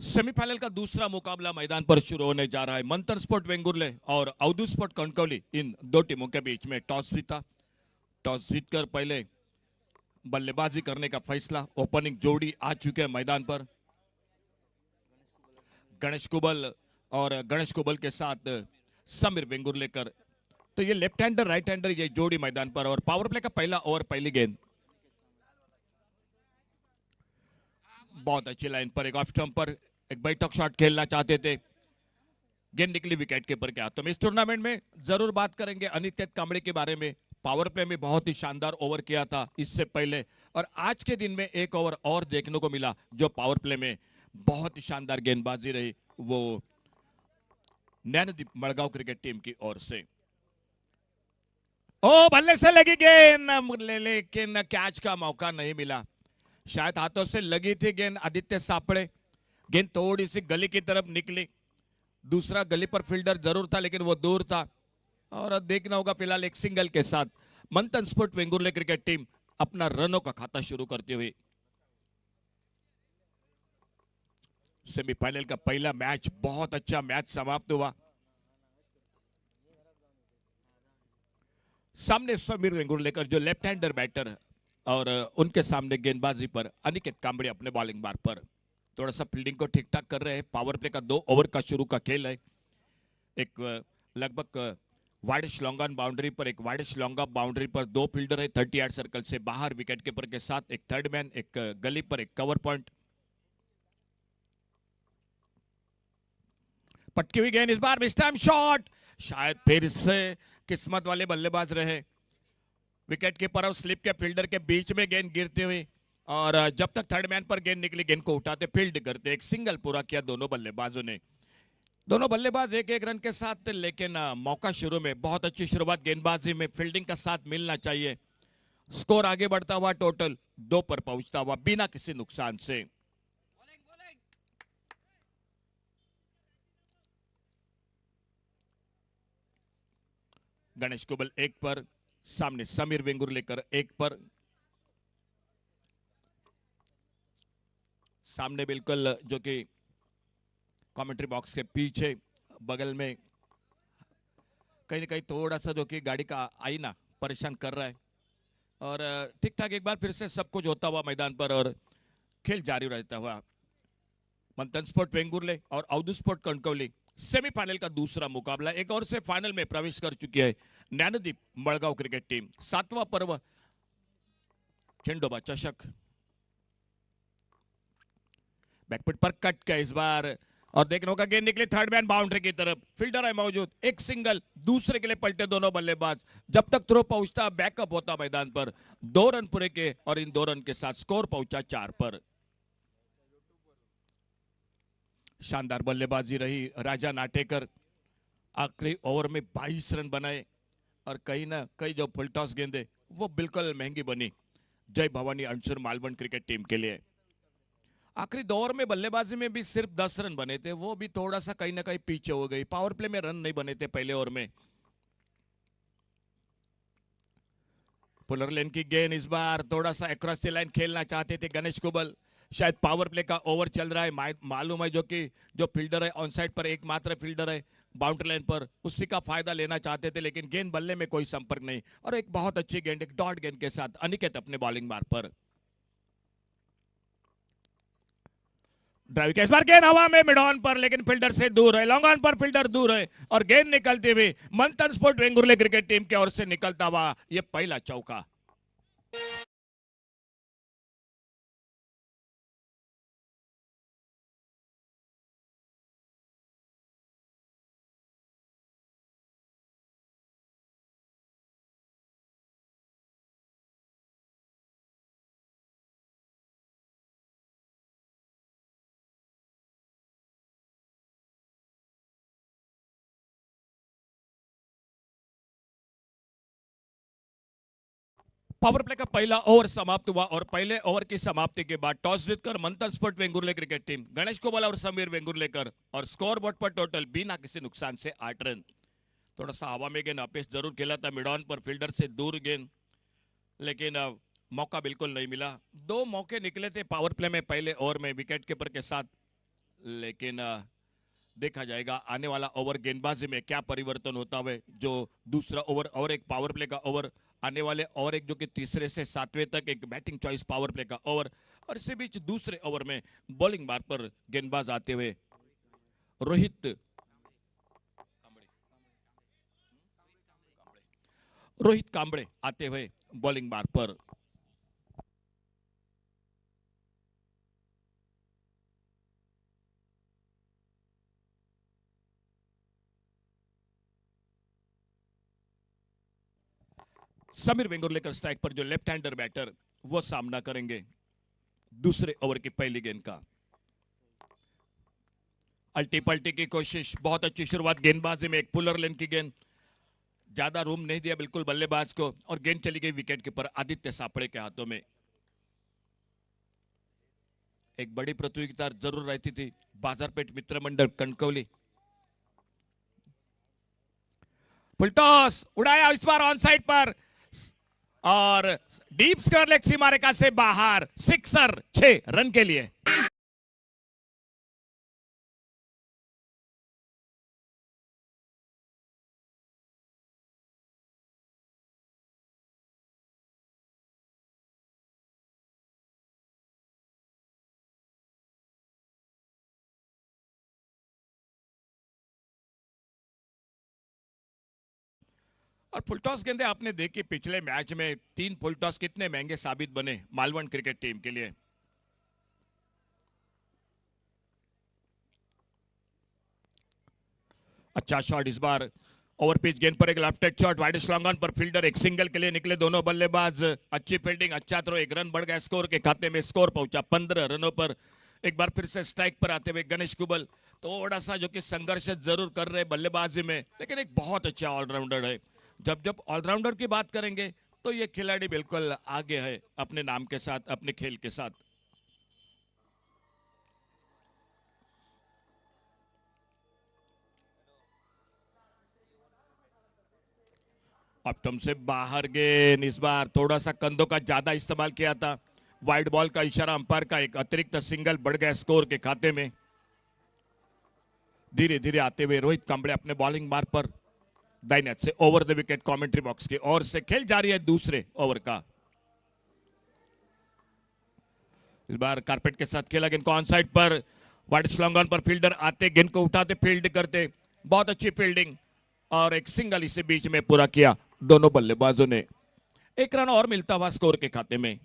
Semifinal का दूसरा मुकाबला मैदान पर शुरू होने जा रहा है। मंथन स्पोर्ट वेंगुर्ले और अवधू स्पोर्ट कणकवली, इन दो टीमों के बीच में टॉस जीता। टॉस जीतकर पहले बल्लेबाजी करने का फैसला, ओपनिंग जोड़ी आ चुके हैं मैदान पर। गणेश कुबल और गणेश कुबल के साथ समीर वेंगुर्लेकर। तो ये लेफ्ट हैंडर राइट हैंडर ये जोड़ी मैदान पर। और पावर प्ले का पहला ओवर, पहली गेंद बहुत अच्छी लाइन पर, एक ऑफ स्टंप पर एक बैठक शॉट खेलना चाहते थे, गेंद निकली विकेट कीपर के हाथों में। इस टूर्नामेंट में जरूर बात करेंगे अनिकेत कांबळे के बारे में। पावर प्ले में बहुत ही शानदार ओवर किया था इससे पहले, और आज के दिन में एक ओवर और देखने को मिला जो पावर प्ले में बहुत ही शानदार गेंदबाजी रही, वो नैनदीप मड़गांव क्रिकेट टीम की ओर से। ओ बल्ले से लगी गेंद, लेकिन कैच का मौका नहीं मिला। शायद हाथों से लगी थी गेंद आदित्य सापड़े, गेंद थोड़ी सी गली की तरफ निकली। दूसरा गली पर फील्डर जरूर था लेकिन वो दूर था। और अब देखना होगा, फिलहाल एक सिंगल के साथ मंथन स्पोर्ट वेंगुर्ले क्रिकेट टीम अपना रनों का खाता शुरू करती हुई। सेमीफाइनल का पहला मैच, बहुत अच्छा मैच समाप्त हुआ। सामने समीर वेंगुर्लेकर जो लेफ्ट हैंडर बैटर, और उनके सामने गेंदबाजी पर अनिकेत कांबळे अपने बॉलिंग बार पर। थोड़ा सा फील्डिंग को ठीक ठाक कर रहे हैं। पावर प्ले का 2 ओवर का शुरू का खेल है। एक लगभग वाइडिश लॉन्ग ऑन बाउंड्री पर, एक वाइडिश लॉन्ग ऑफ बाउंड्री पर 2 फील्डर है 30 यार्ड सर्कल से बाहर विकेट कीपर के साथ, एक थर्ड मैन, एक गली पर एक कवर पॉइंट। पटकी हुई गेंद, इस बार मिस टाइम शॉट, शायद फिर से किस्मत वाले बल्लेबाज रहे। विकेट कीपर और स्लिप के फील्डर के बीच में गेंद गिरती हुई, और जब तक थर्ड मैन पर गेंद निकली गेंद को उठाते फील्ड करते। एक सिंगल पूरा किया दोनों बल्लेबाजों ने। दोनों बल्लेबाज एक एक रन के साथ, लेकिन मौका शुरू में बहुत अच्छी शुरुआत गेंदबाजी में, फील्डिंग का साथ मिलना चाहिए। स्कोर आगे बढ़ता हुआ टोटल 2 पर पहुंचता हुआ बिना किसी नुकसान से। गणेश कुबल 1 पर, सामने समीर वेंगुर्लेकर 1 पर। सामने बिल्कुल जो कि कमेंट्री बॉक्स के पीछे बगल में कहीं ना कहीं थोड़ा सा जो कि गाड़ी का आईना परेशान कर रहा है। और ठीक ठाक एक बार फिर से सब कुछ होता हुआ मैदान पर और खेल जारी रहता हुआ। मंथन स्पोर्ट वेंगुर्ले और अवधू स्पोर्ट कणकवली, सेमीफाइनल का दूसरा मुकाबला। एक और से फाइनल में प्रवेश कर चुकी है नैनदीप मड़गांव क्रिकेट टीम। 7वां पर्व चेंडोबा चषक। बैकफुट पर कट का इस बार, और देखने होगा गेंद निकली थर्ड मैन बाउंड्री की तरफ, फील्डर है मौजूद, एक सिंगल, दूसरे के लिए पलटे दोनों बल्लेबाज। जब तक थ्रो पहुंचता बैकअप होता मैदान पर। 2 रन पूरे के, और इन 2 रन के साथ स्कोर पहुंचा 4 पर। शानदार बल्लेबाजी रही राजा नाटेकर, आखिरी ओवर में 22 रन बनाए, और कहीं ना कहीं जो फुल टॉस गेंदे वो बिल्कुल महंगी बनी जय भवानी अंशुर मालवण क्रिकेट टीम के लिए। आखिरी 2 ओवर में बल्लेबाजी में भी सिर्फ 10 रन बने थे, वो भी थोड़ा सा कहीं ना कहीं पीछे हो गई। पावर प्ले में रन नहीं बने थे पहले ओवर में। पुलर लेन की गेंद, इस बार थोड़ा सा अक्रॉस द लाइन खेलना चाहते थे गणेश कुबल। शायद पावर प्ले का ओवर चल रहा है, मालूम है जो कि जो फील्डर है ऑन साइड पर एकमात्र फील्डर है बाउंड्री लाइन पर, उसी का फायदा लेना चाहते थे, लेकिन गेंद बल्ले में कोई संपर्क नहीं। और एक बहुत अच्छी गेंद, एक डॉट गेंद के साथ अनिकेत अपने बॉलिंग मार पर। ड्राइव के इस बार गेंद हवा में मिड ऑन पर, लेकिन फील्डर से दूर है, लॉन्ग ऑन पर फील्डर दूर है, और गेंद निकलती हुई मंथन स्पोर्ट वेंगुर्ले क्रिकेट टीम की ओर से निकलता हुआ ये पहला चौका। पावर प्ले का पहला ओवर समाप्त हुआ, और पहले ओवर की समाप्ति के बाद टॉस जीतकर Manthan sport Vengurle cricket team, Ganesh Kubal और समीर वेंगुर्लेकर, और स्कोर बोर्ड पर टोटल बिना किसी नुकसान से 8 रन। थोड़ा सा हवा में गेंद अपेस जरूर खेला था मिड ऑन पर, फील्डर से दूर गेंद, लेकिन मौका बिल्कुल नहीं मिला। 2 मौके निकले थे पावर प्ले में पहले ओवर में विकेट कीपर के साथ, लेकिन देखा जाएगा आने वाला ओवर गेंदबाजी में क्या परिवर्तन होता है। जो दूसरा ओवर और एक पावर प्ले का ओवर आने वाले, और एक जो कि तीसरे से सातवें तक एक बैटिंग चॉइस पावर प्ले का ओवर, और इसी बीच दूसरे ओवर में बॉलिंग बार पर गेंदबाज आते हुए रोहित रोहित कांबळे आते हुए बॉलिंग बार पर। समीर वेंगुर्लेकर स्ट्राइक पर, जो लेफ्ट हैंडर बैटर, वो सामना करेंगे दूसरे ओवर की पहली गेंद का। अल्टी पल्टी की कोशिश, बहुत अच्छी शुरुआत गेंदबाजी में, एक पुलर लेन की गेंद, ज्यादा रूम नहीं दिया बिल्कुल बल्लेबाज को, और गेंद चली गई विकेट कीपर आदित्य सापड़े के हाथों में। एक बड़ी प्रतियोगिता जरूर रहती थी बाजारपेट मित्र मंडल कणकवली। फुलटॉस उड़ाया इस बार ऑन साइड पर, और डीप स्क्वायर लेग सीमा रेखा से बाहर, सिक्सर, 6 रन के लिए। और फुलटॉस गेंदे आपने देखी पिछले मैच में, 3 फुलटॉस कितने महंगे साबित बने मालवण क्रिकेट टीम के लिए। अच्छा शॉट इस बार, ओवर पिच गेंद पर एक left hand shot, wide long on पर फील्डर एक सिंगल के लिए निकले दोनों बल्लेबाज। अच्छी फील्डिंग, अच्छा थ्रो, 1 रन बढ़ गया स्कोर के खाते में, स्कोर पहुंचा 15 रनों पर। एक बार फिर से स्ट्राइक पर आते हुए गणेश कुबल, थोड़ा सा जो कि संघर्ष जरूर कर रहे बल्लेबाजी में, लेकिन एक बहुत अच्छा ऑलराउंडर है। जब जब ऑलराउंडर की बात करेंगे तो ये खिलाड़ी बिल्कुल आगे है अपने नाम के साथ, अपने खेल के साथ। ऑप्टम से बाहर गेंद, इस बार थोड़ा सा कंधों का ज्यादा इस्तेमाल किया था, वाइड बॉल का इशारा अंपायर का, एक अतिरिक्त सिंगल बढ़ गया स्कोर के खाते में। धीरे धीरे आते हुए रोहित कांबळे अपने बॉलिंग मार्ग पर, दाहिने से over the wicket commentary box की ओर से खेल जारी है दूसरे ओवर का। इस बार कारपेट के साथ खेला गेंद को ऑन साइड पर, वाइड स्लॉन्ग ऑन पर फील्डर आते, गेंद को उठाते, फील्ड करते, बहुत अच्छी फील्डिंग, और एक सिंगल इसे बीच में पूरा किया दोनों बल्लेबाजों ने। 1 रन और मिलता हुआ स्कोर के खाते में,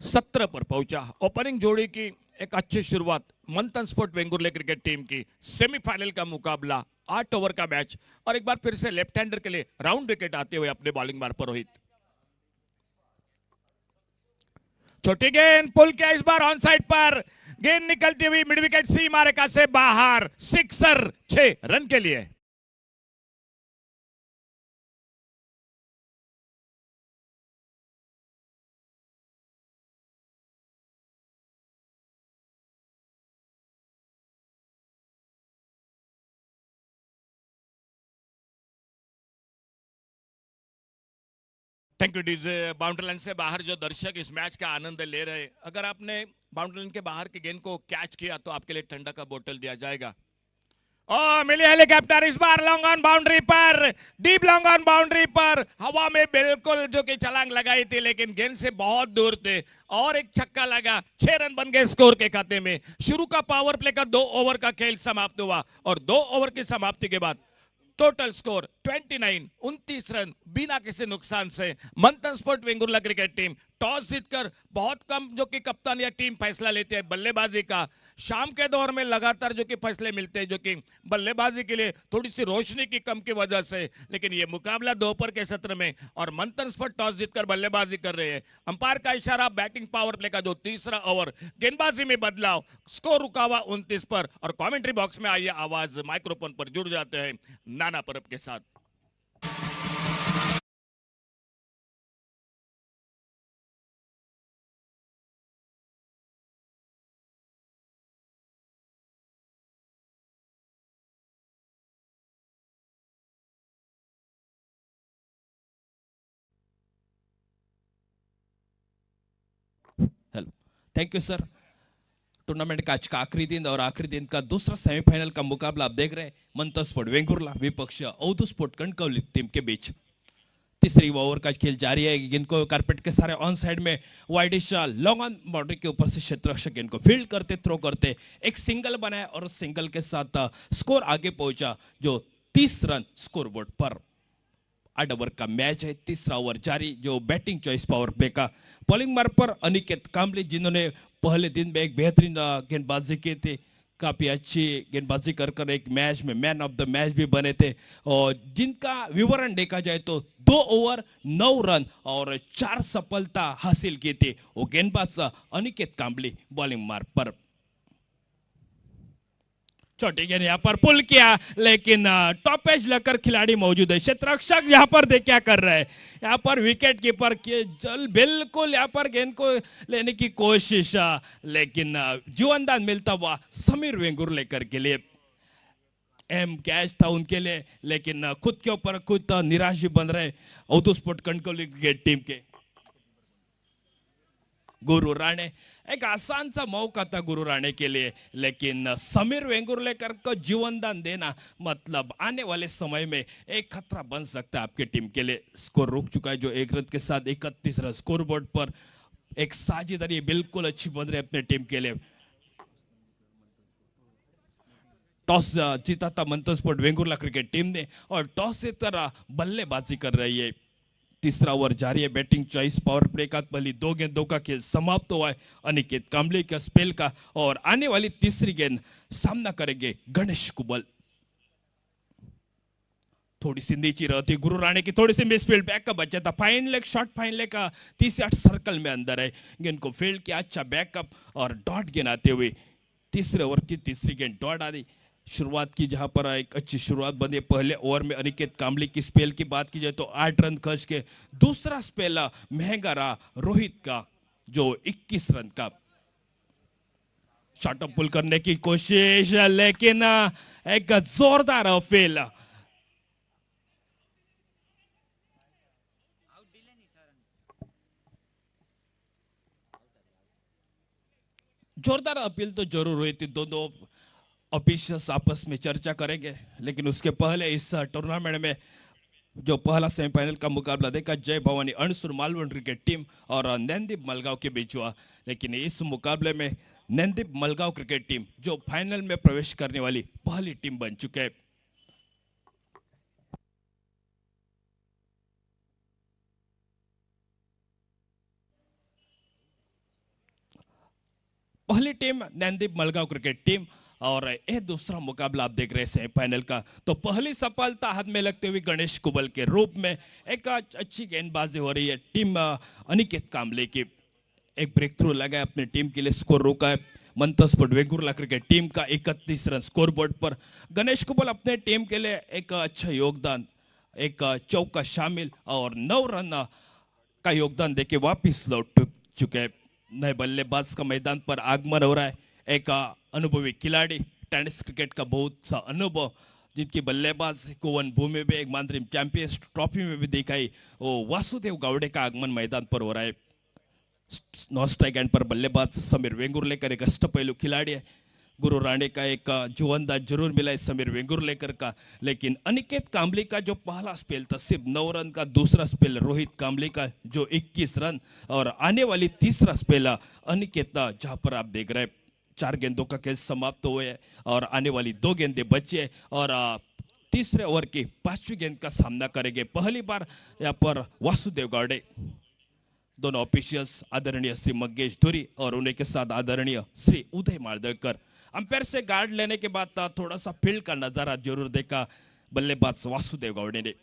17 पर पहुंचा। ओपनिंग जोड़ी की एक अच्छी शुरुआत मंथन स्पोर्ट वेंगुर्ले क्रिकेट टीम की। सेमीफाइनल का मुकाबला, 8 ओवर का मैच, और एक बार फिर से लेफ्ट हैंडर के लिए राउंड विकेट आते हुए अपने बॉलिंग मार पर रोहित। छोटी गेंद पुल किया इस बार ऑन साइड पर, गेंद निकलती हुई मिड विकेट सीमा रेखा से बाहर, सिक्सर, 6 रन के लिए। Thank you DJ. Boundary line से बाहर जो दर्शक इस मैच का आनंद ले रहे, अगर आपने बाउंड्री लाइन के बाहर की गेंद को कैच किया तो आपके लिए ठंडा का बोतल दिया जाएगा। ओ मिली हेलीकॉप्टर इस बार लॉन्ग ऑन बाउंड्री पर, डीप लॉन्ग ऑन बाउंड्री पर, हवा में बिल्कुल जो कि छलांग लगाई थी, लेकिन गेंद से बहुत दूर थे, और एक छक्का लगा, 6 रन बन गए स्कोर के खाते में। शुरू का पावर प्ले का 2 ओवर का खेल समाप्त हुआ, और 2 ओवर की समाप्ति के बाद टोटल स्कोर 29, 29 रन बिना किसी नुकसान से। Manthan sport Vengurla cricket team toss जीतकर, बहुत कम जो कि कप्तान या टीम फैसला लेती है बल्लेबाजी का, शाम के दौर में लगातार जो कि फैसले मिलते हैं जो कि बल्लेबाजी के लिए थोड़ी सी रोशनी की कम की वजह से, लेकिन ये मुकाबला दोपहर के सत्र में, और मंथन स्पोर्ट टॉस जीतकर बल्लेबाजी कर रहे हैं। अंपायर का इशारा, बैटिंग पावर प्ले का जो तीसरा ओवर, गेंदबाजी में बदलाव, स्कोर रुका हुआ 29 पर, और कमेंट्री बॉक्स में आइए आवाज माइक्रोफोन पर जुड़ जाते हैं नाना परब के साथ। Hello, thank you sir. Tournament का आज का आखिरी दिन और आखिरी दिन का दूसरा सेमीफाइनल का मुकाबला आप देख रहे हैं मंत्र स्पोर्ट वेंगुर्ला विपक्ष अवधू स्पोर्ट कणकवली टीम के बीच। तीसरी ओवर का खेल जारी है। इनको कारपेट के सारे ऑन साइड में वाइडिश लॉन्ग ऑन बाउंड्री के ऊपर से क्षेत्ररक्षक इनको फील्ड करते थ्रो करते एक सिंगल बनाया और सिंगल के साथ स्कोर आगे पहुंचा जो 30 रन स्कोर बोर्ड पर। 8 ओवर का मैच है। तीसरा ओवर जारी जो बैटिंग चॉइस पावर प्ले का बॉलिंग मार्ग पर अनिकेत कांबले जिन्होंने पहले दिन में एक बेहतरीन गेंदबाजी की थी, काफी अच्छी गेंदबाजी कर एक मैच में मैन ऑफ द मैच भी बने थे और जिनका विवरण देखा जाए तो 2 ओवर 9 रन और 4 सफलता हासिल की थी वो गेंदबाज अनिकेत कांबले बॉलिंग मार्ग पर। छोटी गेंद यहाँ पर पुल किया लेकिन टॉप एज लेकर खिलाड़ी मौजूद है। क्षेत्ररक्षक यहाँ पर देख क्या कर रहे हैं, यहाँ पर विकेट कीपर के जल बिल्कुल यहाँ पर गेंद को लेने की कोशिश लेकिन जीवनदान मिलता हुआ समीर वेंगुर्लेकर के लिए एम कैच था उनके लिए लेकिन खुद के ऊपर खुद निराश भी बन रहे Avdhu sport Kankavli cricket team के। गुरु राणे एक आसान सा मौका था गुरु राणे के लिए लेकिन समीर वेंगुर्लेकर को जीवनदान देना मतलब आने वाले समय में एक खतरा बन सकता है आपकी टीम के लिए। स्कोर रुक चुका है जो 1 रन के साथ 31 रन स्कोर बोर्ड पर। एक साझेदारी बिल्कुल अच्छी बन रही है अपने टीम के लिए। टॉस जीता था मंत्र स्पोर्ट वेंगुर्ला क्रिकेट टीम ने और टॉस से तरह बल्लेबाजी कर रही है। तीसरा ओवर जारी है। बैटिंग चॉइस पावर प्ले का पहली 2 गेंदों का खेल समाप्त हुआ है अनिकेत कांबले का स्पेल का और आने वाली तीसरी गेंद सामना करेंगे गणेश कुबल। थोड़ी सी नीची रहती गुरु राणे की, थोड़ी सी मिसफील्ड बैक का बचा था। Fine leg shot, fine leg का 30 यार्ड सर्कल में अंदर है। गेंद को फील्ड किया, अच्छा बैकअप और डॉट गेंद आते हुए तीसरे ओवर की तीसरी गेंद डॉट आदि शुरुआत की जहां पर एक अच्छी शुरुआत बनी। पहले ओवर में अनिकेत कांबले की स्पेल की बात की जाए तो 8 रन खर्च के। दूसरा स्पेल महंगा रहा रोहित का जो 21 रन का। शॉट पुल करने की कोशिश लेकिन एक जोरदार फेल। जोरदार अपील तो जरूर हुई थी, दोनों ऑफिशियल्स आपस में चर्चा करेंगे लेकिन उसके पहले इस टूर्नामेंट में जो पहला सेमीफाइनल का मुकाबला देखा जय भवानी अणसुर मालवण क्रिकेट टीम और नैनदीप मलगांव के बीच हुआ लेकिन इस मुकाबले में नैनदीप मलगांव क्रिकेट टीम जो फाइनल में प्रवेश करने वाली पहली टीम बन चुके हैं। पहली टीम नैनदीप मलगांव क्रिकेट टीम और यह दूसरा मुकाबला आप देख रहे हैं सेमीफाइनल का। तो पहली सफलता हाथ में लगते हुए गणेश कुबल के रूप में एक अच्छी गेंदबाजी हो रही है टीम अनिकेत कांबले की। एक ब्रेक थ्रू लगा है अपनी टीम के लिए, स्कोर रोका है मंत्र स्पोर्ट वेंगुर्ला क्रिकेट टीम का 31 रन स्कोर बोर्ड पर। गणेश कुबल अपने टीम के लिए एक अच्छा योगदान, एक चौका शामिल और 9 रन का योगदान देके वापिस लौट चुके हैं। नए बल्लेबाज का मैदान पर आगमन हो रहा है। एक अनुभवी खिलाड़ी, टेनिस क्रिकेट का बहुत सा अनुभव, जिनकी बल्लेबाज कोवन भूमि में एक मानद्रीम चैंपियंस ट्रॉफी में भी दिखाई, वो वासुदेव गावड़े का आगमन मैदान पर हो रहा है। नॉन स्ट्राइक एंड पर बल्लेबाज समीर वेंगुर्लेकर एक अष्टपैलू खिलाड़ी है। गुरु राणे का एक जुवंदा जरूर मिला है समीर वेंगुर्लेकर का लेकिन अनिकेत कांबले का जो पहला स्पेल था सिर्फ 9 रन का। दूसरा स्पेल रोहित कांबले का जो 21 रन और आने वाली तीसरा स्पेल अनिकेत जहां पर आप देख रहे हैं 4 गेंदों का खेल समाप्त हुए है और आने वाली 2 गेंदें बची है और तीसरे ओवर की 5वीं गेंद का सामना करेंगे पहली बार यहाँ पर वासुदेव गावड़े। दोनों ऑफिशियल्स आदरणीय श्री मंगेश धुरी और उन्हीं के साथ आदरणीय श्री उदय मालदकर। अंपायर से गार्ड लेने के बाद थोड़ा सा फील्ड का नजारा जरूर देखा बल्लेबाज वासुदेव गावड़े ने।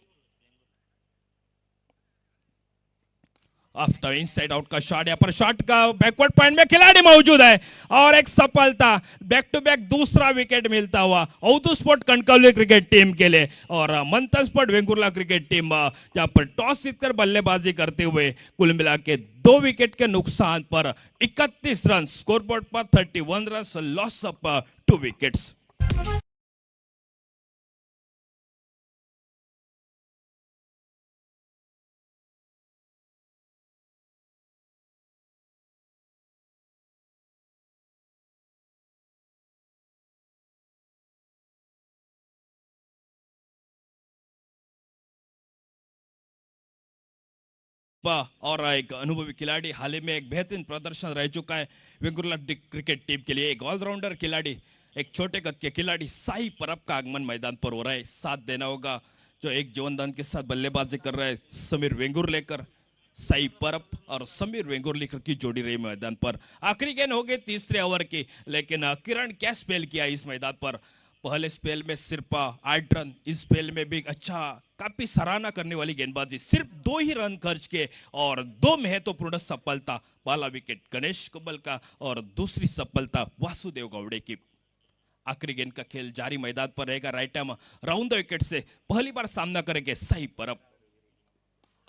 आफ्टर इनसाइड आउट का शॉट, यहाँ पर शॉट का बैकवर्ड पॉइंट में खिलाड़ी मौजूद है और एक सफलता, बैक टू बैक दूसरा विकेट मिलता हुआ Avdhu sport Kankavli cricket team के लिए। और मंत्र स्पोर्ट वेंगुर्ला क्रिकेट टीम यहाँ पर टॉस जीतकर बल्लेबाजी करते हुए कुल मिला के 2 विकेट के नुकसान पर 31 run scoreboard per 31 run loss of 2 wickets. और एक अनुभवी खिलाड़ी हाल ही में एक बेहतरीन प्रदर्शन रह चुका है वेंगुर्ला क्रिकेट टीम के लिए। एक ऑलराउंडर खिलाड़ी, एक छोटे कद के खिलाड़ी साई परब का आगमन मैदान पर हो रहा है। साथ देना होगा जो एक जीवनदान के साथ बल्लेबाजी कर रहा है समीर वेंगुर्लेकर। साई परब और समीर वेंगुर्लेकर की जोड़ी रही मैदान पर। आखिरी गेंद हो गई तीसरे ओवर की, लेकिन किरण क्या स्पेल किया इस मैदान पर। पहले स्पेल में सिर्फ 8 रन, इस स्पेल में भी अच्छा काफी सराहना करने वाली गेंदबाजी, सिर्फ 2 ही रन खर्च किए और 2 महत्वपूर्ण सफलता। पहला विकेट गणेश कुबल का और दूसरी सफलता वासुदेव गौड़े की। आखिरी गेंद का खेल जारी मैदान पर रहेगा। Right arm round the wicket से पहली बार सामना करेंगे साई परब।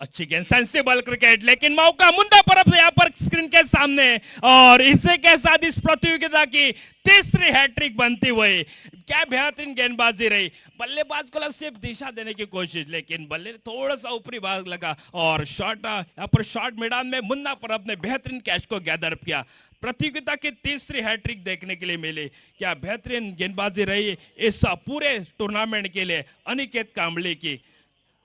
अच्छी गेंद, सेंसिबल क्रिकेट, लेकिन मौका मुंदा परब से यहाँ पर स्क्रीन के सामने, और इसे के साथ इस प्रतियोगिता की तीसरी हैट्रिक बनती हुई। क्या बेहतरीन गेंदबाजी रही। बल्लेबाज को सिर्फ दिशा देने की कोशिश, लेकिन बल्ले थोड़ा सा ऊपरी भाग लगा और शॉट यहाँ पर शॉट मैदान में मुन्ना परब ने बेहतरीन कैच को गैदर किया। प्रतियोगिता की तीसरी हैट्रिक देखने के लिए मिली। क्या बेहतरीन गेंदबाजी रही इस पूरे टूर्नामेंट के लिए अनिकेत कांबळे की।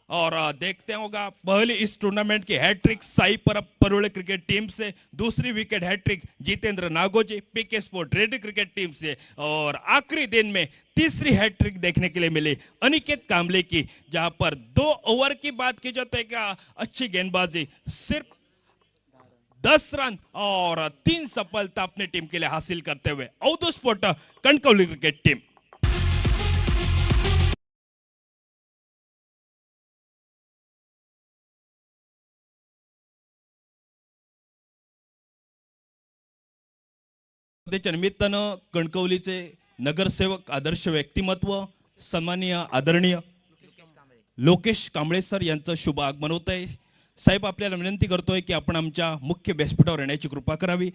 और देखते होगा पहली इस टूर्नामेंट की hattrick Sai Parab Parule cricket team से, दूसरी wicket hattrick Jitendra Nagoji PK sport Redi cricket team से, और आखिरी दिन में तीसरी हैट्रिक देखने के लिए मिली अनिकेत कांबळे की, जहां पर 2 ओवर की बात की जाए तो एक अच्छी गेंदबाजी, सिर्फ 10 रन और 3 सफलता अपनी टीम के लिए हासिल करते हुए Avdhu sport Kankavli cricket team. त्याच्या निमित्तानं कणकवलीचे नगरसेवक, आदर्श व्यक्तिमत्व, सन्माननीय आदरणीय लोकेश कांबळे सर यांचं शुभ आगमन होत आहे। साहेब, आपल्याला विनंती करतोय की आपण आमच्या मुख्य व्यासपीठावर येण्याची कृपा करावी।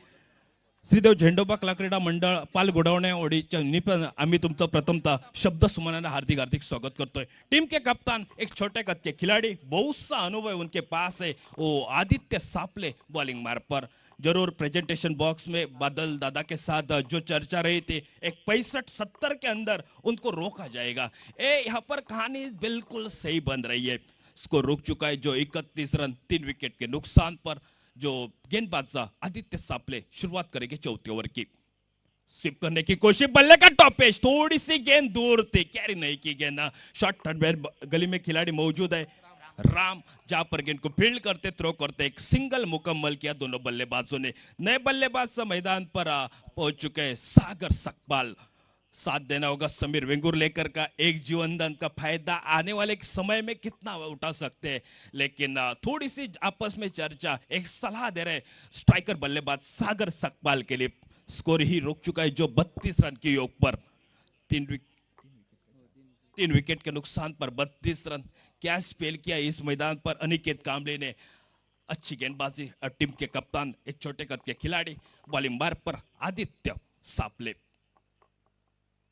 श्रीदेव झेंडोबा कला क्रीडा मंडळ पाल गोडावणे ओडीच्या निमित्तानं आम्ही तुमचं प्रथमतः शब्द सुमनाने हार्दिक हार्दिक स्वागत करतोय। टीम के कप्तान एक छोटे कद के खिलाड़ी, बहुत सा अनुभव उनके पास है, वो आदित्य सापले बॉलिंग मार्ग पर। जरूर प्रेजेंटेशन बॉक्स में बादल दादा के साथ जो चर्चा रही थी, एक 65-70 के अंदर उनको रोका जाएगा, यहाँ पर कहानी बिल्कुल सही बन रही है। स्कोर रुक चुका है जो 31 रन 3 विकेट के नुकसान पर। जो गेंदबाज आदित्य सापले शुरुआत करेंगे चौथे ओवर की। स्विप करने की कोशिश, बल्ले का टॉपेज, थोड़ी सी गेंद दूर थी, कैरी नहीं की गेंद। शॉर्ट थर्ड गली में खिलाड़ी मौजूद है राम, जहां पर गेंद को फील्ड करते थ्रो करते एक सिंगल मुकम्मल किया दोनों बल्लेबाजों ने। नए बल्लेबाज मैदान पर पहुंच चुके हैं सागर सकपाल। साथ देना होगा समीर वेंगुर्लेकर का। एक जीवनदान का फायदा आने वाले समय में कितना उठा सकते हैं, लेकिन थोड़ी सी आपस में चर्चा, एक सलाह दे रहे स्ट्राइकर बल्लेबाज सागर सकपाल के लिए। स्कोर ही रुक चुका है जो 32 रन के योग पर। 3 विकेट के नुकसान पर 32 रन। क्या स्पेल किया इस मैदान पर अनिकेत कांबळे ने। अच्छी गेंदबाजी टीम के कप्तान एक छोटे कद के खिलाड़ी, बॉलिंग मार्ग पर आदित्य सापले।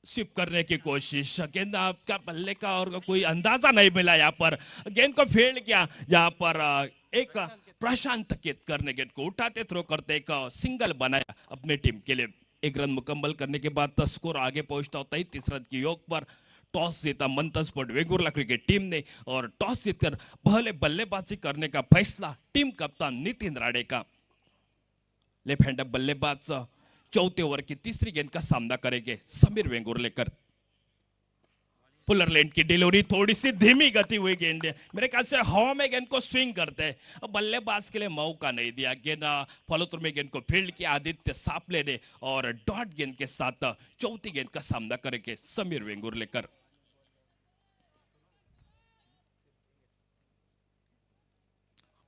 स्विप करने की कोशिश, गेंद आपका बल्ले का और कोई अंदाजा नहीं मिला। यहाँ पर गेंद को फील्ड किया, जहां पर एक प्रशांत केतकर ने गेंद को उठाते थ्रो करते एक सिंगल बनाया अपने टीम के लिए। 1 रन मुकम्मल करने के बाद स्कोर आगे पहुंचता होता है 30 रन की योग पर। टॉस जीता मंथन स्पोर्ट वेंगुर्ला क्रिकेट टीम ने, और टॉस जीतकर पहले बल्लेबाजी करने का फैसला टीम कप्तान नितिन राणे का। लेफ्ट हैंडर बल्लेबाज चौथे ओवर की तीसरी गेंद का सामना करेंगे समीर वेंगुर्लेकर। पुलर लैंड की डिलीवरी, थोड़ी सी धीमी गति हुई गेंद है, मेरे ख्याल से हवा में गेंद को स्विंग करते हैं, बल्लेबाज के लिए मौका नहीं दिया। गेंद फॉलोथ्रू में गेंद को फील्ड किया आदित्य सापले ने, और डॉट गेंद के साथ चौथी गेंद का सामना करेंगे समीर वेंगुर्लेकर।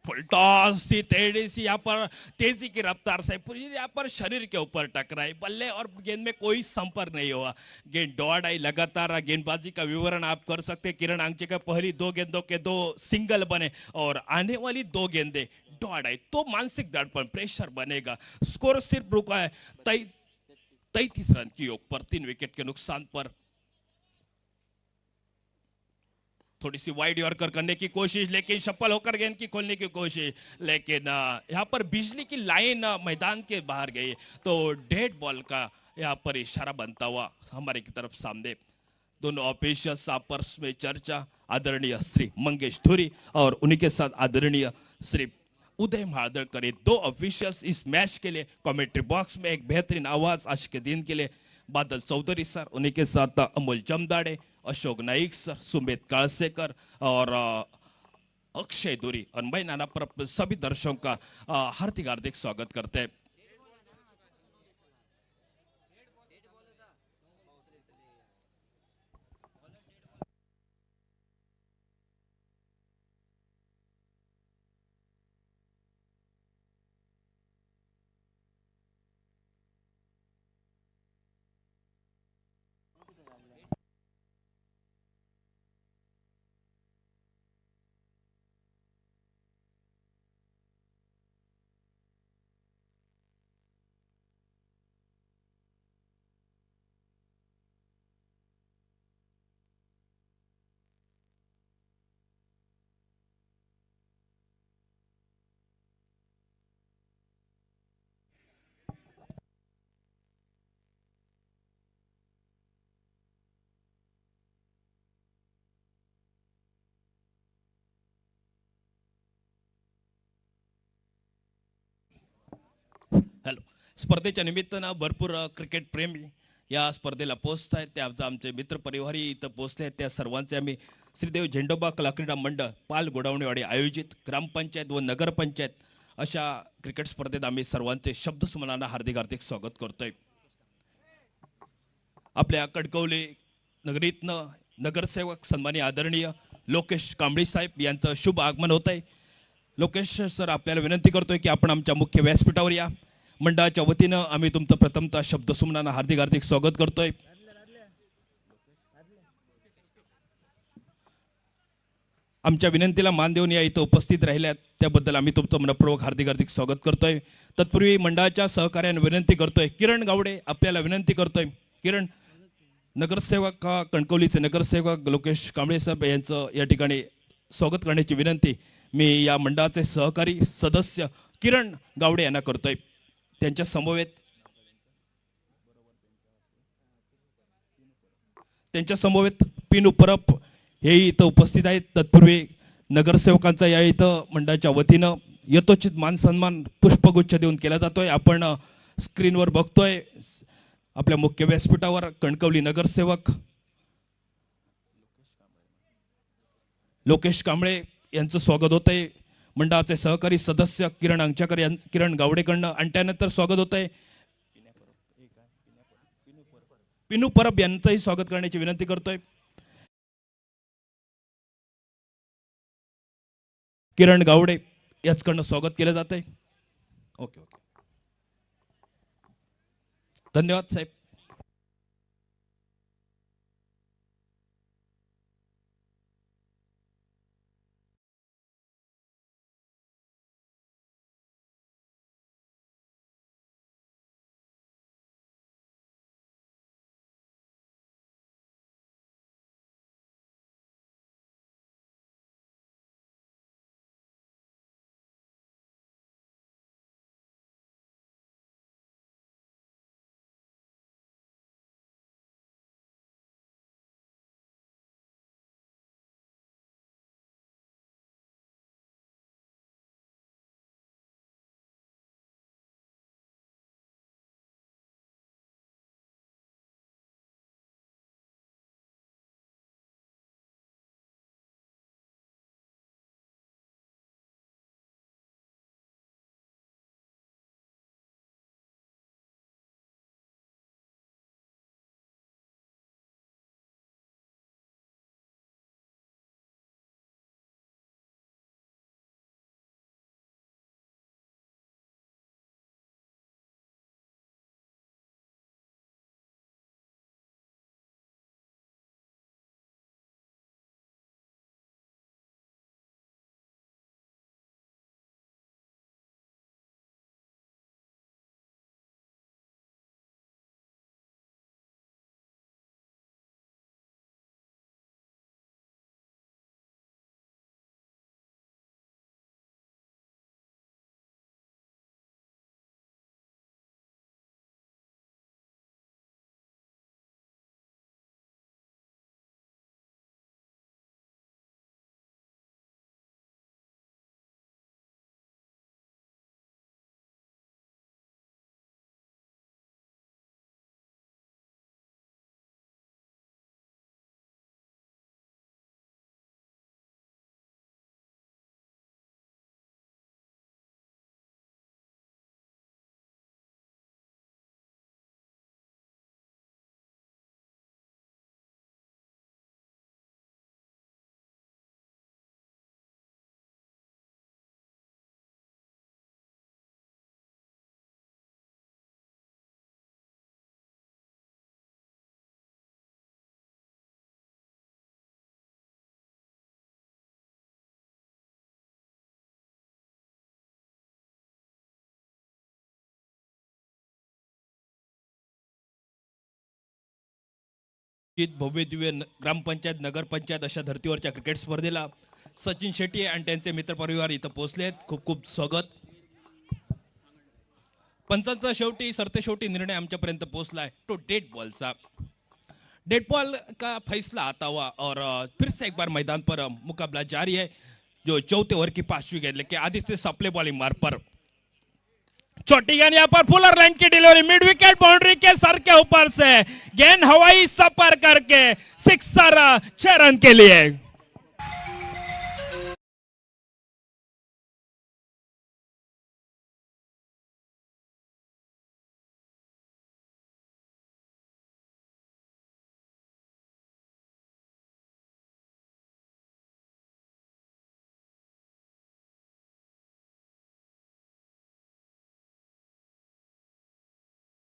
फुल टॉस थी, तेजी सी यहाँ पर तेजी की रफ्तार से पूरी यहाँ पर शरीर के ऊपर टकराई, बल्ले और गेंद में कोई संपर्क नहीं हुआ। गेंद दौड़ आई लगातार। गेंदबाजी का विवरण आप कर सकते हैं। किरण आंचे का पहली 2 गेंदों के 2 सिंगल बने, और आने वाली 2 गेंदें दौड़ आई तो मानसिक दड़पण, प्रेशर बनेगा। स्कोर सिर्फ रुका है 33 रन की योग पर, 3 विकेट के नुकसान पर। थोड़ी सी वाइड यॉर्कर करने की कोशिश, लेकिन सफल होकर गेंद की खोलने की कोशिश, लेकिन यहाँ पर बिजली की लाइन मैदान के बाहर गई, तो डेड बॉल का यहाँ पर इशारा बनता हुआ हमारे की तरफ सामने। दोनों ऑफिशियल्स आपस में चर्चा, आदरणीय श्री मंगेश धुरी और उन्हीं के साथ आदरणीय श्री उदय मालदड़कर, ये दो ऑफिशियल्स इस मैच के लिए कमेंट्री बॉक्स में एक बेहतरीन आवाज आज के दिन के लिए। बादल चौधरी सर, उन्हीं के साथ अमोल जमदाड़े, अशोक नाइक सर, सुमित कालसेकर और अक्षय दूरी और मैं नाना पर सभी दर्शकों का हार्दिक हार्दिक स्वागत करते हैं। हॅलो, स्पर्धेच्या निमित्तानं भरपूर क्रिकेट प्रेमी या स्पर्धेला पोहोचत आहेत. त्या आमचे मित्र परिवारही इथं पोहोचले आहेत. त्या सर्वांचे आम्ही श्रीदेव झेंडोबा कला क्रीडा मंडळ पाल गोडावणेवाडी आयोजित ग्रामपंचायत व नगरपंचायत अशा क्रिकेट स्पर्धेत आम्ही सर्वांचे शब्दसुमनानं हार्दिक हार्दिक स्वागत करतोय. आपल्या कणकवली नगरीतनं नगरसेवक सन्माननीय आदरणीय लोकेश कांबळी साहेब यांचं शुभ आगमन होत आहे. लोकेश सर, आपल्याला विनंती करतोय की आपण आमच्या मुख्य व्यासपीठावर या. मंडळाच्या वतीनं आम्ही तुमचं प्रथमतः शब्दसुमनानं हार्दिक हार्दिक स्वागत करतोय. आमच्या विनंतीला मान देऊन या इथं उपस्थित राहिल्यात त्याबद्दल आम्ही तुमचं मनपूर्वक हार्दिक हार्दिक स्वागत करतोय. तत्पूर्वी मंडळाच्या सहकार्याने विनंती करतोय, किरण गावडे आपल्याला विनंती करतोय. किरण, नगरसेवक कणकवलीचे नगरसेवक लोकेश कांबळे साहेब यांचं या ठिकाणी स्वागत करण्याची विनंती मी या मंडळाचे सहकारी सदस्य किरण गावडे यांना करतोय. त्यांच्या समवेत पिनू परब हे इथं उपस्थित आहेत. तत्पूर्वी नगरसेवकांचा या इथं मंडळाच्या वतीनं यथोचित मान सन्मान पुष्पगुच्छ देऊन केला जातोय. आपण स्क्रीनवर बघतोय आपल्या मुख्य व्यासपीठावर कणकवली नगरसेवक लोकेश कांबळे यांचं स्वागत होतंय. मंडळाचे सहकारी सदस्य किरण अंगचाकर किरण गावडेकडनं आणि त्यानंतर स्वागत होतंय पिनू परब यांचंही स्वागत करण्याची विनंती करतोय. किरण गावडे याचकडनं स्वागत केलं जातंय. ओके, धन्यवाद साहेब. भव्य दिव्य ग्रामपंचायत नगरपंचायत अशा धर्तीवरच्या क्रिकेट स्पर्धेला सचिन शेट्टी आणि त्यांचे मित्रपरिवार इथं पोहोचले आहेत. खूप खूप स्वागत. पंचांचा सरतेशेवटी निर्णय आमच्यापर्यंत पोहोचला है तो डेड बॉल का फैसला आता हुआ और फिर से एक बार मैदान पर मुकाबला जारी है. जो चौथे ओवर की 5वीं गेंद लेके आदित्य सापले बॉलिंग मार पर छोटी गेंद यहाँ पर फुलर लाइन की डिलीवरी मिड विकेट बाउंड्री के सर के ऊपर से गेंद हवाई सफर करके सिक्सर 6 रन के लिए.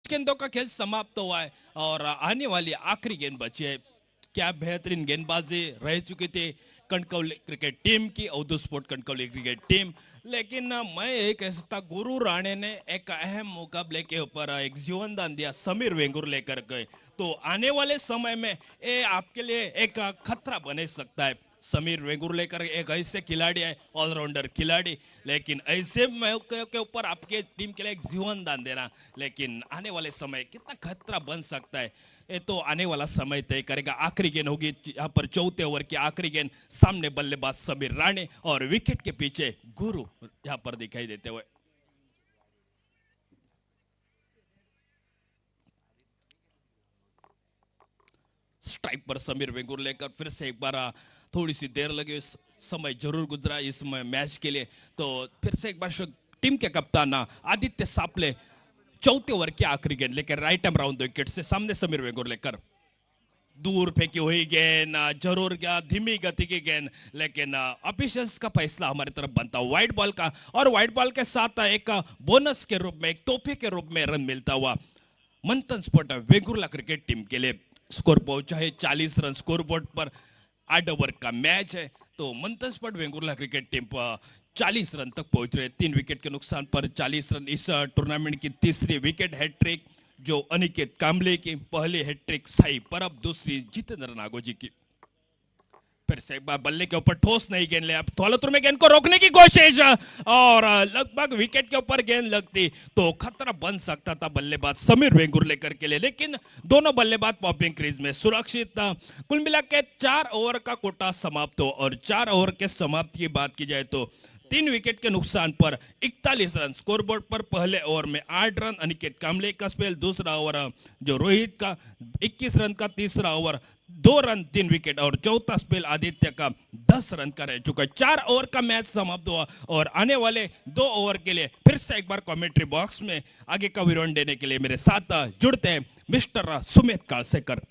गेंदों का खेल समाप्त हुआ है और आने वाली आखिरी गेंद बची है. क्या बेहतरीन गेंदबाजी रह चुकी थी कणकवली क्रिकेट टीम की, Avdhu sport Kankavli cricket team. लेकिन मैं एक ऐसा गुरु राणे ने एक अहम मुकाबले के ऊपर एक जीवनदान दिया समीर वेंगुर लेकर गए. तो आने वाले समय में ये आपके लिए एक खतरा बने सकता है. समीर वेंगुर लेकर एक ऐसे खिलाड़ी है, ऑलराउंडर खिलाड़ी, लेकिन ऐसे मौके के ऊपर आपके टीम के लिए एक जीवन दान देना, लेकिन आने वाले समय कितना खतरा बन सकता है ये तो आने वाला समय तय करेगा. आखिरी गेंद होगी यहाँ पर चौथे ओवर की आखिरी गेंद. सामने बल्लेबाज समीर राणे और विकेट के पीछे गुरु यहाँ पर दिखाई देते हुए. स्ट्राइक पर समीर वेंगुर लेकर फिर से एक बार थोड़ी सी देर लगी, समय जरूर गुजरा इस मैच के लिए. तो फिर से एक बार टीम के कप्तान आदित्य सापले चौथे ओवर की आखिरी गेंद लेकर राइट आर्म राउंड विकेट से सामने समीर वेंगुर लेकर दूर फेंकी हुई गेंद, जरूर क्या धीमी गति की गेंद, लेकिन ऑफिशियल्स का फैसला हमारी तरफ बनता व्हाइट बॉल का. और व्हाइट बॉल के साथ एक बोनस के रूप में, एक तोहफे के रूप में रन मिलता हुआ Manthan sport Vengurla cricket team के लिए. स्कोर पहुंचा है 40 रन. स्कोर बोर्ड पर 8 ओवर का मैच है. तो Manthan sport Vengurla cricket team 40 run तक पहुंच रहे. 3 विकेट के नुकसान पर 40 रन. इस टूर्नामेंट की तीसरी विकेट हैट्रिक जो अनिकेत कांबले की, पहली हैट्रिक साई परब, दूसरी जितेंद्र नागोजी की. फिर से एक बार बल्ले के ऊपर ठोस नहीं गेंद ले, अब थोलतुर में गेंद को रोकने की कोशिश और लगभग विकेट के ऊपर गेंद लगती तो खतरा बन सकता था बल्लेबाज समीर वेंगुर लेकर के लिए. लेकिन दोनों बल्लेबाज पॉपिंग क्रीज में सुरक्षित. कुल मिला के 4 ओवर का कोटा समाप्त हो और 4 ओवर के समाप्ति की बात की जाए तो 3 विकेट के नुकसान पर 41 रन. स्कोरबोर्ड पर पहले ओवर में 8 रन अनिकेत कांबले का स्पेल, दूसरा ओवर जो रोहित का 21 रन का, तीसरा ओवर 2 रन 3 विकेट और चौथा स्पेल आदित्य का 10 रन का रह चुका है. 4 ओवर का मैच समाप्त हुआ और आने वाले 2 ओवर के लिए फिर से एक बार कमेंट्री बॉक्स में आगे का विवरण देने के लिए मेरे साथ जुड़ते हैं मिस्टर सुमित कालसेकर.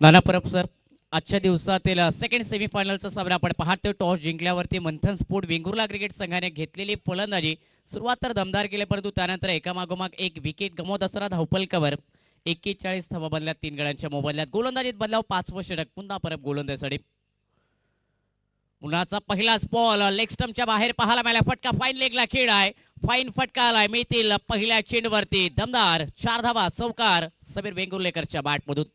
नाना परब सर, आजच्या दिवसातील सेकंड सेमीफायनलचा सामना आपण पाहतोय. टॉस जिंकल्यावरती मंथन स्पोर्ट वेंगुर्ला क्रिकेट संघाने घेतलेली फलंदाजी सुरुवात तर दमदार केली, परंतु त्यानंतर एकामागोमाग एक विकेट गमावत असताना धावफलकावर 41 धावा बनल्या 3 गड्यांच्या मोबदल्यात. गोलंदाजीत बदलाव 5वं षटक पुन्हा परत गोलंदाजीसाठी. मुलाचा पहिलाच बॉल लेग स्टंपच्या बाहेर पाहायला मिळाला. फटका फाईन लेगला खेळ आहे. फाईन फटका आलाय. मिळतील पहिल्या चेंडूवरती दमदार 4 धावा. चौकार समीर वेंगुर्लेकरच्या बॅटमधून.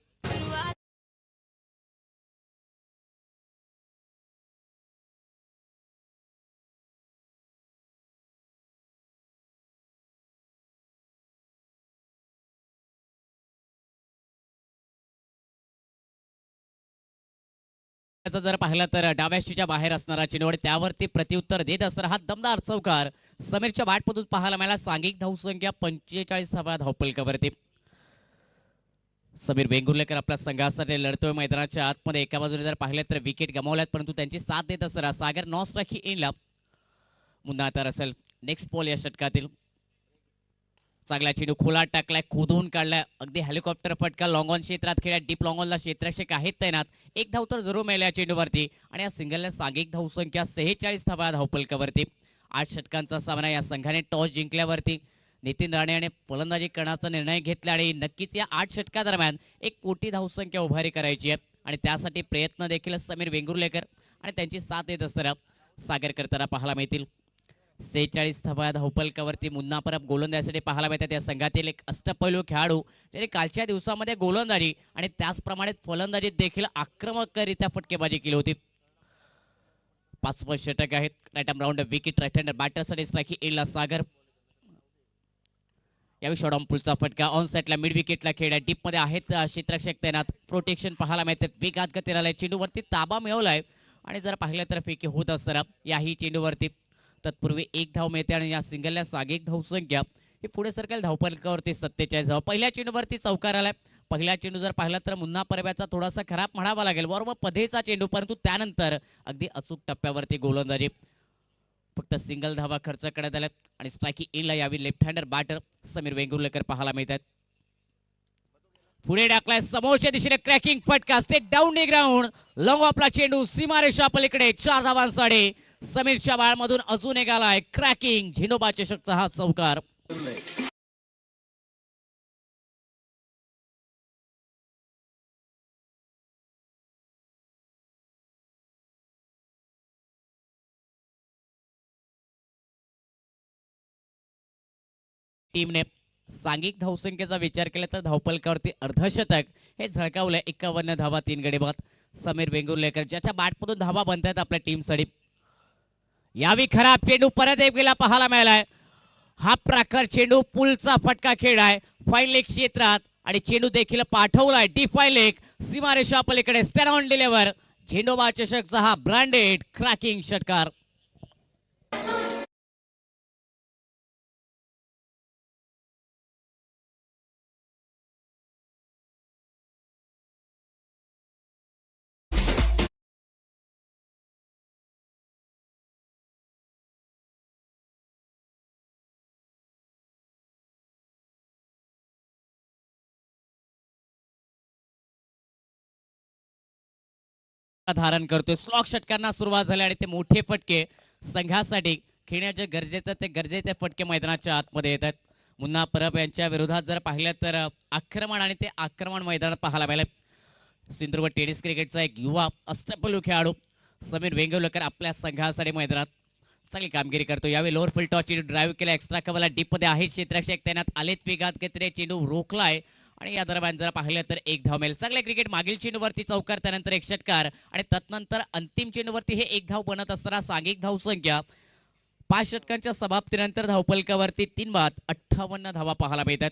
जर पाहिलं तर डाव्याशीच्या बाहेर असणारा चेंडू त्यावरती प्रत्युत्तर देत असताना हा दमदार चौकार समीरच्या बॅटमधून पाहायला मिळाला. सांघिक धावसंख्या 45 धावा धावफलकावरती. समीर वेंगुर्लेकर आपल्या संघासाठी लढतोय मैदानाच्या आतमध्ये. एका बाजूने जर पाहिलं तर विकेट गमावल्यात, परंतु त्यांची साथ देत असताना सागर नॉस्ट्राकी एंडला मुन्ना तर असेल नेक्स्ट बॉल या षटकातील. चांगला चेंडू खोलात टाकलाय, खोदून काढलाय, अगदी हेलिकॉप्टर फटका लॉंग ऑन क्षेत्रात खेळ्या, डीप लॉंग ऑनला क्षेत्ररक्षक आहेत तैनात. एक धाव तर जरूर मिळाली या चेंडूवरती आणि या सिंगलने सांघिक धावसंख्या 46 धावा धावफलकावरती. 8 षटकांचा सामना. या संघाने टॉस जिंकल्यावरती नितीन राणे याने फलंदाजी करण्याचा निर्णय घेतला आणि नक्कीच या 8 षटकादरम्यान एक कोटी धावसंख्या उभारी करायची आहे आणि त्यासाठी प्रयत्न देखील समीर वेंगुर्लेकर आणि त्यांची साथ देत असताना सागर करताना पाहायला मिळतील. 46 धावा धावफलकावरती मुन्ना परब गोलंदाजीसाठी पाहायला मिळतात. या संघातील एक अष्टपैलू खेळाडू ज्याने कालच्या दिवसामध्ये गोलंदाजी आणि त्याचप्रमाणे फलंदाजीत देखील आक्रमकरित्या फटकेबाजी केली होती. 5वे षटक आहेत. Right arm round wicket right hander बॅटरसाठी स्ट्राईक एला सागर. यावेळी शॉर्ट पुलचा फटका ऑन साईडला मिड विकेटला खेळला. डीप मध्ये आहेत क्षेत्ररक्षक तैनात. प्रोटेक्शन पाहायला मिळते. वेगात गती आलाय. चेंडूवरती ताबा मिळवलाय आणि जर पाहिलं तर फेकी होत असताना याही चेंडूवरती तत्पूर्वी एक धाव मिळते आणि या सिंगलला सांघिक धावसंख्या ही पुढे सरकेल धावफलकावरती 47 धाव. पहिल्या चेंडूवरती चौकार आलाय. पहिला चेंडू जर पाहिला तर मुन्ना परब्याचा थोडासा खराब म्हणावा लागेल. बरोबर पदेचा चेंडू, परंतु त्यानंतर अगदी अचूक टप्प्यावरती गोलंदाजी. फक्त सिंगल धावा खर्च करण्यात आल्या आणि स्ट्रायकिंग इनला यावी left hander batter Sameer Vengurlekar पाहायला मिळतात. पुढे टाकलाय समोरच्या दिशेने क्रॅकिंग फटका. Straight down ground. लॉंग ऑफला चेंडू सीमारेषा पलीकडे 4 धावांसाठी समीरच्या बाळमधून अजून एक आलाय क्रॅकिंग. झेंडोबा चषकचा हा चौकार. टीमने सांघिक धावसंख्येचा विचार केला तर धावफलकावरती अर्धशतक हे झळकावलंय. 51 धावा 3 गडी बाद. समीर वेंगुर्लेकर ज्याच्या बॅटमधून धावा बनतायत आपल्या टीमसाठी. यावी खराब चेंडू परत एक गेला पाहायला मिळालाय. हा प्रकार चेंडू पुलचा फटका खेळाय फाईल लेग क्षेत्रात आणि चेंडू देखील पाठवलाय डी फाईल लेग सीमारेषा पलीकडे. स्टॅड ऑन डिलेव्हर. झेंडोबा चषकचा हा ब्रँडेड क्रॅकिंग षटकार. धारण करतोय. स्लॉक षटकांना सुरुवात झाली आणि ते मोठे फटके संघासाठी खेळण्याचे गरजेचे फटके मैदानाच्या आतमध्ये येत आहेत. मुन्ना परब यांच्या विरोधात जर पाहिलं तर आक्रमण आणि ते आक्रमण मैदानात पाहायला मिळाले. सिंधुदुर्ग टेनिस क्रिकेटचा एक युवा अष्टपैलू खेळाडू समीर वेंगुर्लेकर आपल्या संघासाठी मैदानात चांगली कामगिरी करतो. यावेळी लोअर फील्ड टॉस चेंडू ड्राईव्ह केला. एक्स्ट्रा कव्हरला डीप मध्ये आहे क्षेत्ररक्षक तैनात. आलेत वेगात घेतले. चेंडू रोखलाय आणि या दरम्यान जर पाहिलं तर एक धाव मिळेल. चांगले क्रिकेट. मागील चेंडूवरती चौकार, त्यानंतर एक षटकार आणि तदनंतर अंतिम चेंडूवरती हे एक धाव बनत असताना सांघिक धावसंख्या 5 षटकांच्या समाप्तीनंतर धावफलकावरती 3 बाद 58 धावा पाहायला मिळतात.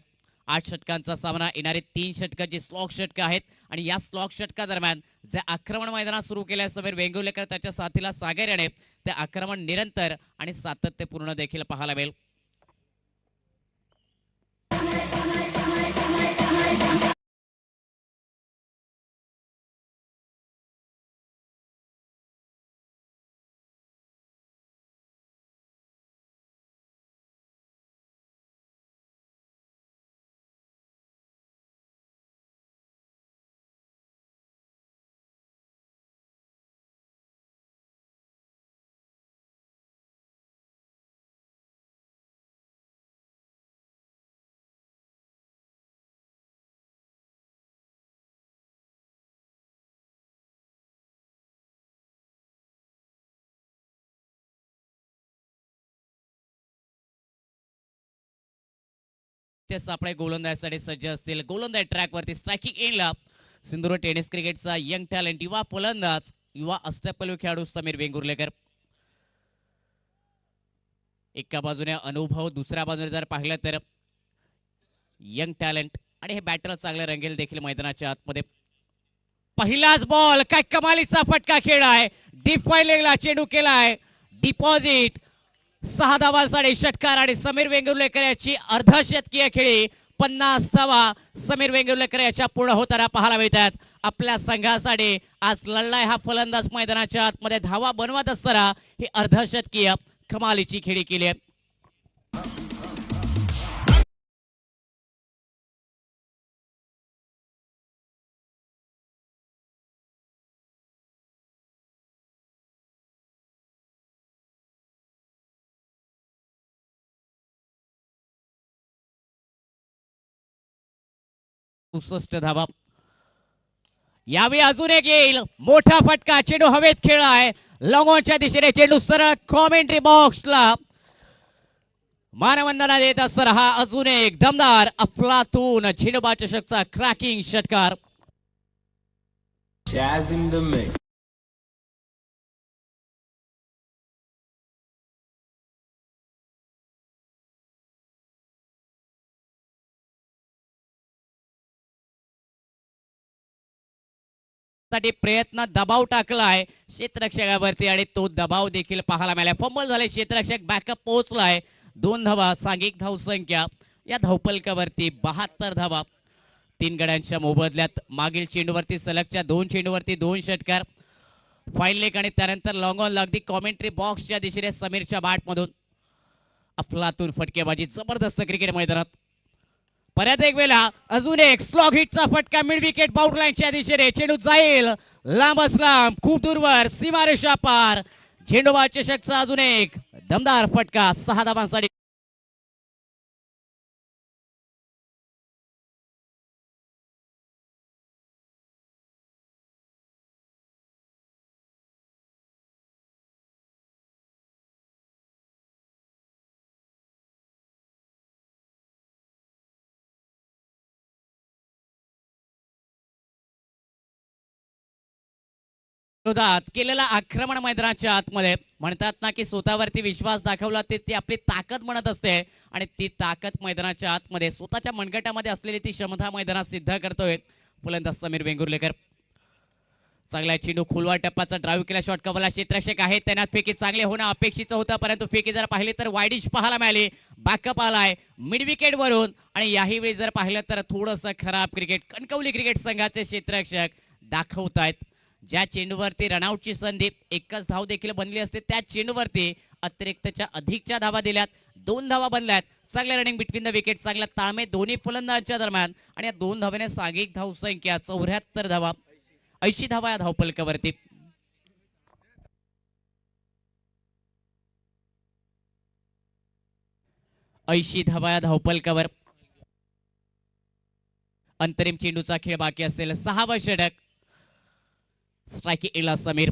8 षटकांचा सामना. येणारे 3 षटक जे स्लॉक षटक आहेत आणि या स्लॉक षटका दरम्यान जे आक्रमण मैदानात सुरू केले समीर वेंगुर्लेकर त्याच्या साथीला सागर याने ते आक्रमण निरंतर आणि सातत्यपूर्ण देखील पाहायला मिळेल. ते सापळे गोलंदाजीसाठी सज्ज असतील. गोलंदाज ट्रॅकवरती स्ट्रायकिंग एंडला सिंधुदुर्ग टेनिस क्रिकेटचा यंग टॅलेंट युवा फलंदाज युवा अष्टपैलू खेळाडू समीर वेंगुर्लेकर. एका बाजूने अनुभव, दुसऱ्या बाजूने जर पाहिलं तर यंग टॅलेंट आणि हे बॅटर चांगले रंगेल देखील मैदानाच्या आतमध्ये. पहिलाच बॉल. काय कमालीचा फटका खेळाय. डीप फाईलिंगला चेंडू केलाय. डिपॉझिट. 6 धावांसाठी षटकार आणि समीर वेंगुर्लेकर याची अर्धशतकीय खेळी 50 धावा समीर वेंगुर्लेकर याच्या पूर्ण होताना पाहायला मिळतात. आपल्या संघासाठी आज लढलाय हा फलंदाज. मैदानाच्या आतमध्ये धावा बनवत असताना ही अर्धशतकीय कमालीची खेळी केली आहे. 64 धावा. यावेळी अजून एक येईल मोठा फटका. चेंडू हवेत खेळलाय लॉंगॉनच्या दिशेने. चेंडू सरळ कॉमेंट्री बॉक्सला मानवंदना देत असताना हा अजून एक दमदार अफलातून झेंडूबाद चषकचा क्रॅकिंग षटकार. Jazz in the mix. साठी प्रयत्न दबाव टाकलाय क्षेत्ररक्षकावरती आणि तो दबाव देखील पाहायला मिळाला. फंबल झाले क्षेत्ररक्षक. बॅकअप पोहोचलाय. 2 धावा सांघिक धावसंख्या या धावपलकावरती 72 धावा. 3 गड्यांच्या मोबदल्यात मागील चेंडूवरती सलगच्या 2 चेंडूवरती 2 षटकार. फाईन लेग आणि त्यानंतर लॉंग ऑन अगदी कॉमेंट्री बॉक्सच्या दिशेने समीरच्या बॅटमधून अफलातून फटकेबाजी. जबरदस्त क्रिकेट मैदानात. परत एक वेळा अजून एक स्लॉग हिटचा फटका मिड विकेट बाउंड्रीलाईनच्या दिशेने. चेंडू जाईल लांबच लांब खूप दूरवर सीमारेषा पार. झेंडूबाद चषकचा अजून एक दमदार फटका. 6 धावांसाठी विरोधात केलेला आक्रमण मैदानाच्या आतमध्ये. म्हणतात ना की स्वतःवरती विश्वास दाखवला ते ती आपली ताकद म्हणत असते आणि ती ताकद मैदानाच्या आतमध्ये स्वतःच्या मनगटामध्ये असलेली ती क्षमता मैदानात सिद्ध करतोय फलंदाज समीर वेंगुर्लेकर. चांगला चेंडू खोलवा टप्प्याचा ड्राईव्ह केला. शॉट कव्हरला क्षेत्ररक्षक आहे. त्यांना फेकी चांगले होणं अपेक्षित होतं परंतु फेकी जर पाहिली तर वाईडिश पाहायला मिळाली. बॅकअप आलाय मिड विकेट वरून आणि याही वेळी जर पाहिलं तर थोडंसं खराब क्रिकेट कणकवली क्रिकेट संघाचे क्षेत्ररक्षक दाखवतायत. ज्या चेंडूवरती रनआउटची संधी एकच धाव देखील बनली असते त्या चेंडूवरती अतिरिक्तच्या अधिकच्या धावा दिल्यात. 2 धावा बनल्यात. चांगल्या रनिंग बिटवीन द विकेट. चांगला ताळमेळ दोन्ही फलंदाजांच्या दरम्यान आणि या 2 धावेने सांघिक धावसंख्या 74 धावा. 80 धावा या धावपलकावरती. धावा या धावपलकावर. अंतरिम चेंडूचा खेळ बाकी असेल. 6वा षटक. स्ट्राइक एला समीर.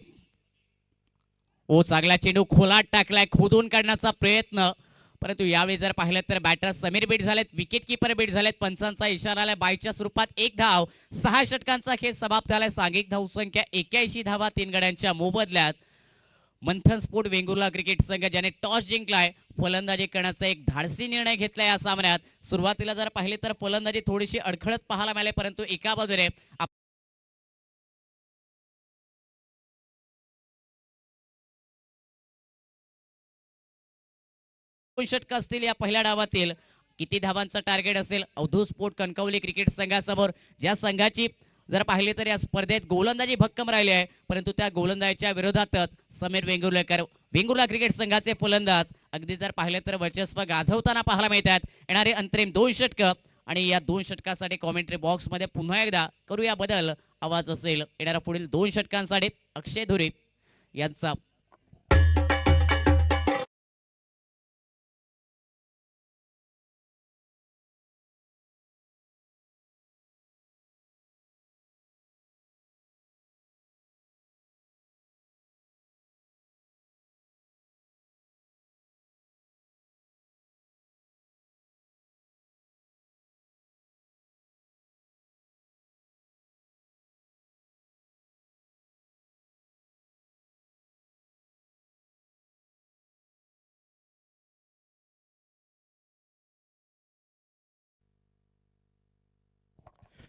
ओ चांगला चेंडू खोलात टाकलाय. खोदून काढण्याचा प्रयत्न परंतु यावेळी जर पाहिलं तर बॅटर समीर बीट झालेत. विकेट किपर बीट झालेत. पंचांचा इशारा आलाय बायच्या स्वरूपात 1 धाव. 6 षटकांचा खेळ समाप्त झालाय. सांघिक धावसंख्या 81 धावा 3 गड्यांच्या मोबदल्यात. मंथन स्पोर्ट वेंगुर्ला क्रिकेट संघ ज्याने टॉस जिंकलाय फलंदाजी करण्याचा एक धाडसी निर्णय घेतलाय या सामन्यात. सुरुवातीला जर पाहिले तर फलंदाजी थोडीशी अडखळत पाहायला मिळाली परंतु एका बाजूने षटक असतील या पहिल्या डावातील. किती धावांचा टार्गेट असेल अवधूत स्पोर्ट कणकवली क्रिकेट संघासमोर. ज्या संघाची जर पाहिले तर या स्पर्धेत गोलंदाजी भक्कम राहिली आहे परंतु त्या गोलंदाजीच्या विरोधातच समीर वेंगुर्लेकर वेंगुर्ला क्रिकेट संघाचे फलंदाज अगदी जर पाहिले तर वर्चस्व गाजवताना पाहायला मिळतात. येणारे अंतरिम 2 षटक आणि या 2 षटकासाठी कॉमेंट्री बॉक्स मध्ये पुन्हा एकदा करूया बदल आवाज असेल. येणाऱ्या पुढील 2 षटकांसाठी अक्षय धुरे यांचा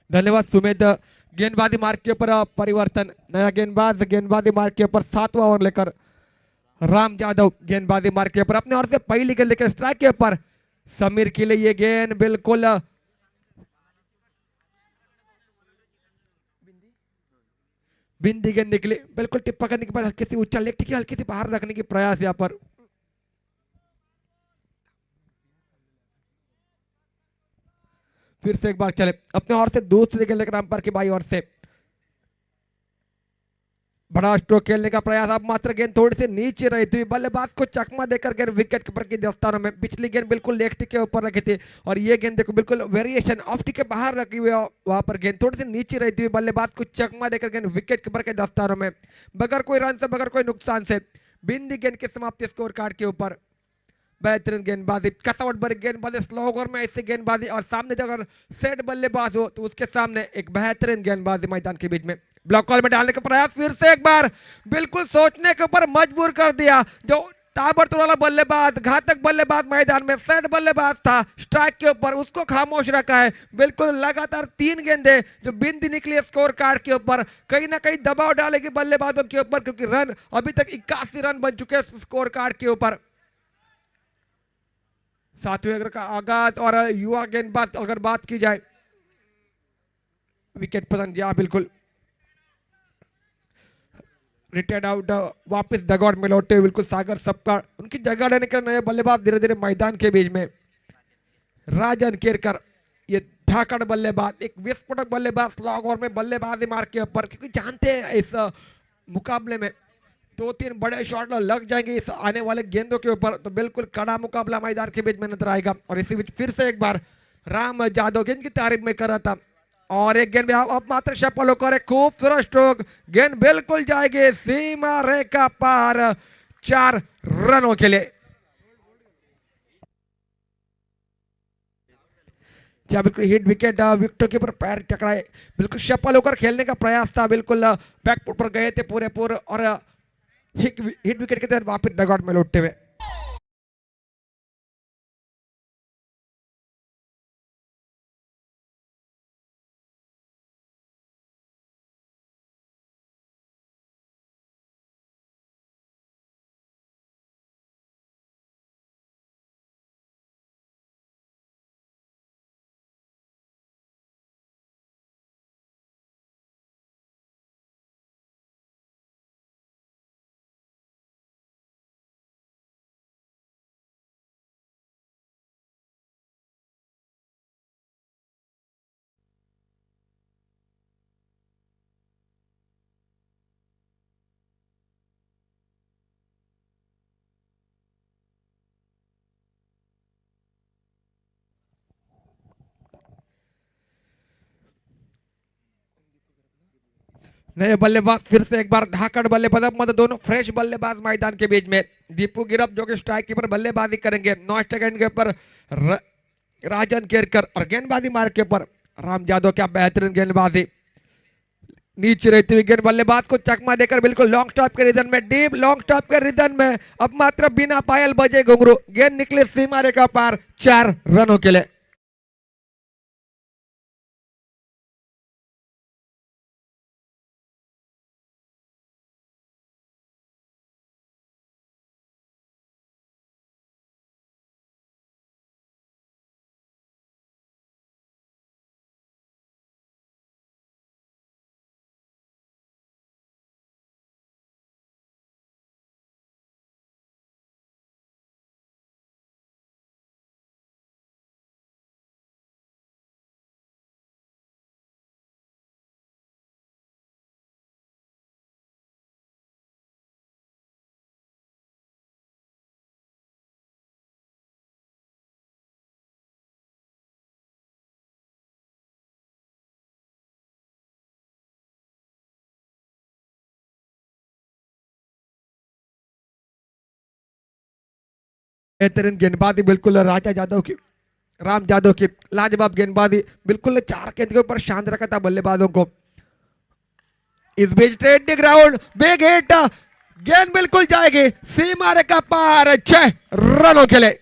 धन्यवाद सुमेध. गेंदबाजी मार्क के ऊपर परिवर्तन. नया गेंदबाजी मार्क के ऊपर 7वां ओवर लेकर राम यादव गेंदबाजी मार्क के ऊपर अपने ओर से पहली गेंद लेकर स्ट्राइक के ऊपर समीर के लिए ये गेंद बिल्कुल बिंदी गेंद निकली. बिल्कुल टिप्पा करने के बाद हल्की सी ऊंचा लेग ठीक है हल्की सी बाहर रखने की प्रयास यहाँ पर. फिर से एक बार चले अपने ओर से दूसरी गेंद लेकर अंपायर की बाई ओर से बड़ा स्ट्रोक खेलने का प्रयास, अब मात्र गेंद थोड़ी सी नीचे रही थी, बल्लेबाज को चकमा देकर गेंद विकेट कीपर की दस्तानों में। पिछली गेंद बिल्कुल लेग टिक के ऊपर रखी थी और ये गेंद देखो बिल्कुल वेरिएशन ऑफ टिक के बाहर रखी हुई, वहां पर गेंद थोड़ी सी नीचे रही थी, बल्लेबाज को चकमा देकर गेंद विकेट कीपर के दस्तानों में, बगैर कोई रन से बगैर कोई नुकसान से बिंदी गेंद की समाप्ति स्कोर कार्ड के ऊपर। बेहतरीन गेंदबाजी, कसावट भरी गेंदबाजी, स्लो ओवर में ऐसी गेंदबाजी, और सामने जो अगर सेट बल्लेबाज हो तो उसके सामने एक बेहतरीन गेंदबाजी मैदान के बीच में। ब्लॉक कॉल में डालने का प्रयास, फिर से एक बार बिल्कुल सोचने के ऊपर मजबूर कर दिया जो ताबड़तोड़ वाला बल्लेबाज, घातक बल्लेबाज मैदान में सेट बल्लेबाज था स्ट्राइक के ऊपर, उसको खामोश रखा है। बिल्कुल लगातार 3 गेंदें जो बिंदी निकली स्कोर कार्ड के ऊपर, कहीं ना कहीं दबाव डालेगी बल्लेबाजों के ऊपर, क्योंकि रन अभी तक 81 रन बन चुके हैं स्कोर कार्ड के ऊपर। 7वें ओवर का आगाज और युवा गेंदबाज अगर बात की जाए, विकेट पतंग, जी हाँ बिल्कुल रिटायर्ड आउट, वापस डगआउट में लौटे बिल्कुल सागर सपकाळ, उनकी जगह लेने के नए बल्लेबाज धीरे धीरे मैदान के बीच में। राजन केरकर, ये धाकड़ बल्लेबाज, एक विस्फोटक बल्लेबाज, स्लॉग ओवर में बल्लेबाजी मार के ऊपर, क्योंकि जानते हैं इस मुकाबले में 2-3 बड़े शॉट लग जाएंगे इस आने वाले गेंदों के ऊपर, तो बिल्कुल कड़ा मुकाबला मैदान के बीच में नजर आएगा। और इसी बीच फिर से एक बार राम जादव गेंद की तारीफ में कर रहा था, और एक गेंद में अब मात्र सफल होकर एक खूबसूरत स्ट्रोक, गेंद बिल्कुल जाएगी सीमा रेखा पार 4 रनों के लिए। जब बिल्कुल हिट विकेट, विकेटों के ऊपर पैर टकराए, बिल्कुल सफल होकर खेलने का प्रयास था, बिल्कुल बैकफुट पर गए थे पूरे पूरे, और हिट विकेट के तहत वापस डगआउट में लौटते हुए। नए बल्लेबाज फिर से एक बार धाकड़ बल्लेबाज, अब मतलब दोनों फ्रेश बल्लेबाज मैदान के बीच में। दीपू गिरप जो कि स्ट्राइक कीपर बल्लेबाजी करेंगे, 9 सेकंड के ऊपर राजन केरकर, और गेंदबाजी मार के ऊपर राम यादव, क्या बेहतरीन गेंदबाजी, नीचे रहती हुई गेंद बल्लेबाज को चकमा देकर बिल्कुल लॉन्ग स्टॉप के रिदन में, डीप लॉन्ग स्टॉप के रिदन में, अब मात्र बिना पायल बजे घुंघरू, गेंद निकले सीमा रेखा पार 4 रनों के लिए। बेहतरीन गेंदबाजी बिल्कुल राजा यादव की, राम यादव की लाजवाब गेंदबाजी, बिल्कुल 4 गेंद के ऊपर शांत रखा था बल्लेबाजों को। इस बीच ट्रेड ग्राउंड बिग हिट, गेंद बिल्कुल जाएगी सीमा रेखा पार 6 रनों के लिए।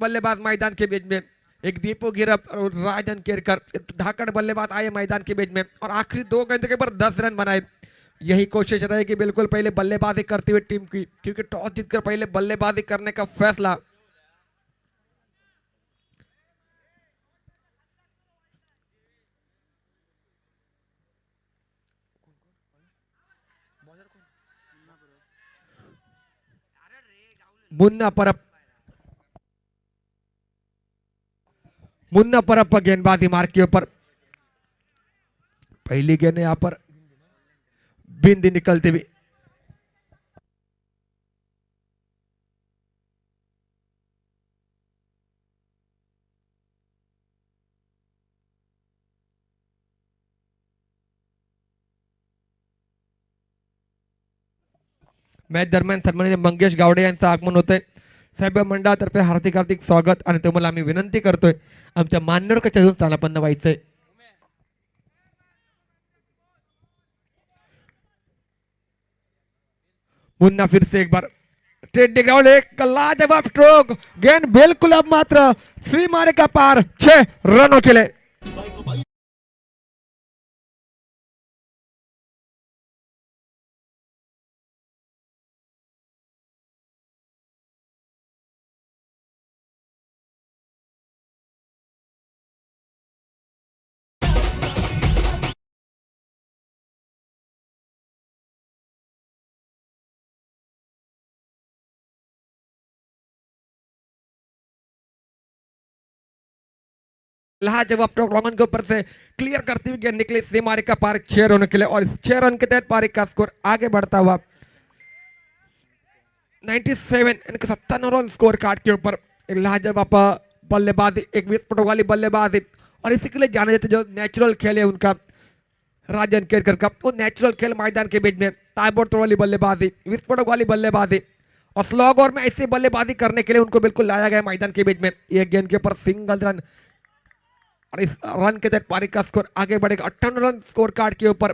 बल्लेबाज मैदान के बीच में, एक दीपू गिरप और राजन केरकर धाकड़ बल्लेबाज आए मैदान के बीच में और आखिरी 2 गेंद के ऊपर 10 रन बनाए। यही कोशिश रहेगी बिल्कुल पहले बल्लेबाजी करती हुई टीम की, क्योंकि टॉस जीतकर पहले बल्लेबाजी करने का फैसला मुन्ना परब गेंदबाजी मार्ग के ऊपर पहली गेंद यहाँ पर बिंदी निकलती हुई। मॅच दरम्यान सन्माननीय मंगेश गावडे यांचं आगमन होतंय। साहेब मंडळातर्फे हार्दिक हार्दिक स्वागत आणि तुम्हाला आम्ही विनंती करतोय आमच्या मान्यवरच्या अजून स्थानापन्न व्हायचंय। मुन्ना फिर से एक बार टेडी ग्राउंड, एक लाजवाब स्ट्रोक, गेंद बिल्कुल अब मात्र सीमारे का पार, 6 रनों के लिए। लाजवाब स्ट्रोक लॉन्ग के ऊपर से क्लियर करती हुई गेंद निकली सीमारे का पार, 6 रनों के लिए और इस 6 रन के तहत पारी का स्कोर आगे बढ़ता हुआ 97 इनके 57 रन स्कोर कार्ड के ऊपर। एक लाजवाब बल्लेबाजी, एक विस्फोटक वाली बल्लेबाजी और इसी के लिए जाने जाते जो नेचुरल खेल है उनका राजन केरकर का, वो नेचुरल खेल मैदान के बीच में ताबड़तोड़ वाली बल्लेबाजी, विस्फोटक वाली बल्लेबाजी और स्लॉग ओवर में ऐसी बल्लेबाजी करने के लिए उनको बिल्कुल लाया गया मैदान के बीच में। एक गेंद के ऊपर सिंगल रन और इस रन के तहत पारी का स्कोर आगे बढ़ेगा 58 रन स्कोर कार्ड के ऊपर।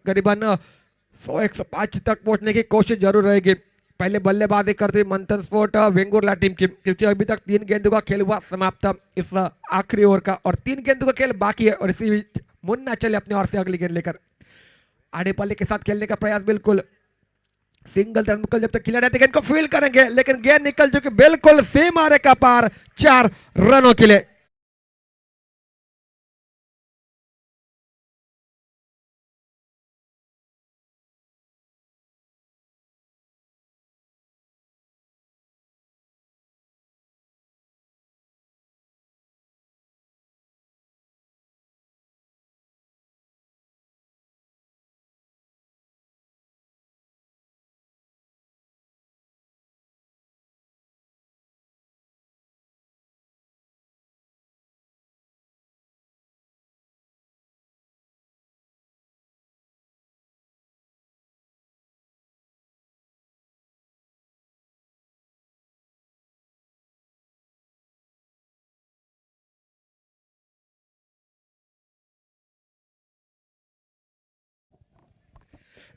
करीबन 100-105 तक पहुंचने की कोशिश जरूर रहेगी। पहले बल्लेबाजी करते हुए मंथन स्पोर्ट वेंगुर्ला टीम की, क्योंकि अभी तक 3 गेंदों का खेल हुआ समाप्त इस आखिरी ओवर का और 3 गेंदों का खेल बाकी है और इसी बीच मुन्ना चले अपने ओर से अगली गेंद लेकर आड़े पल्ले के साथ खेलने का प्रयास। बिल्कुल सिंगल रन मुकल जब तक खिलाड़ी आते गेंद को फील करेंगे, लेकिन गेंद निकल चुकी बिल्कुल सीमारे का पार, 4 रनों के लिए।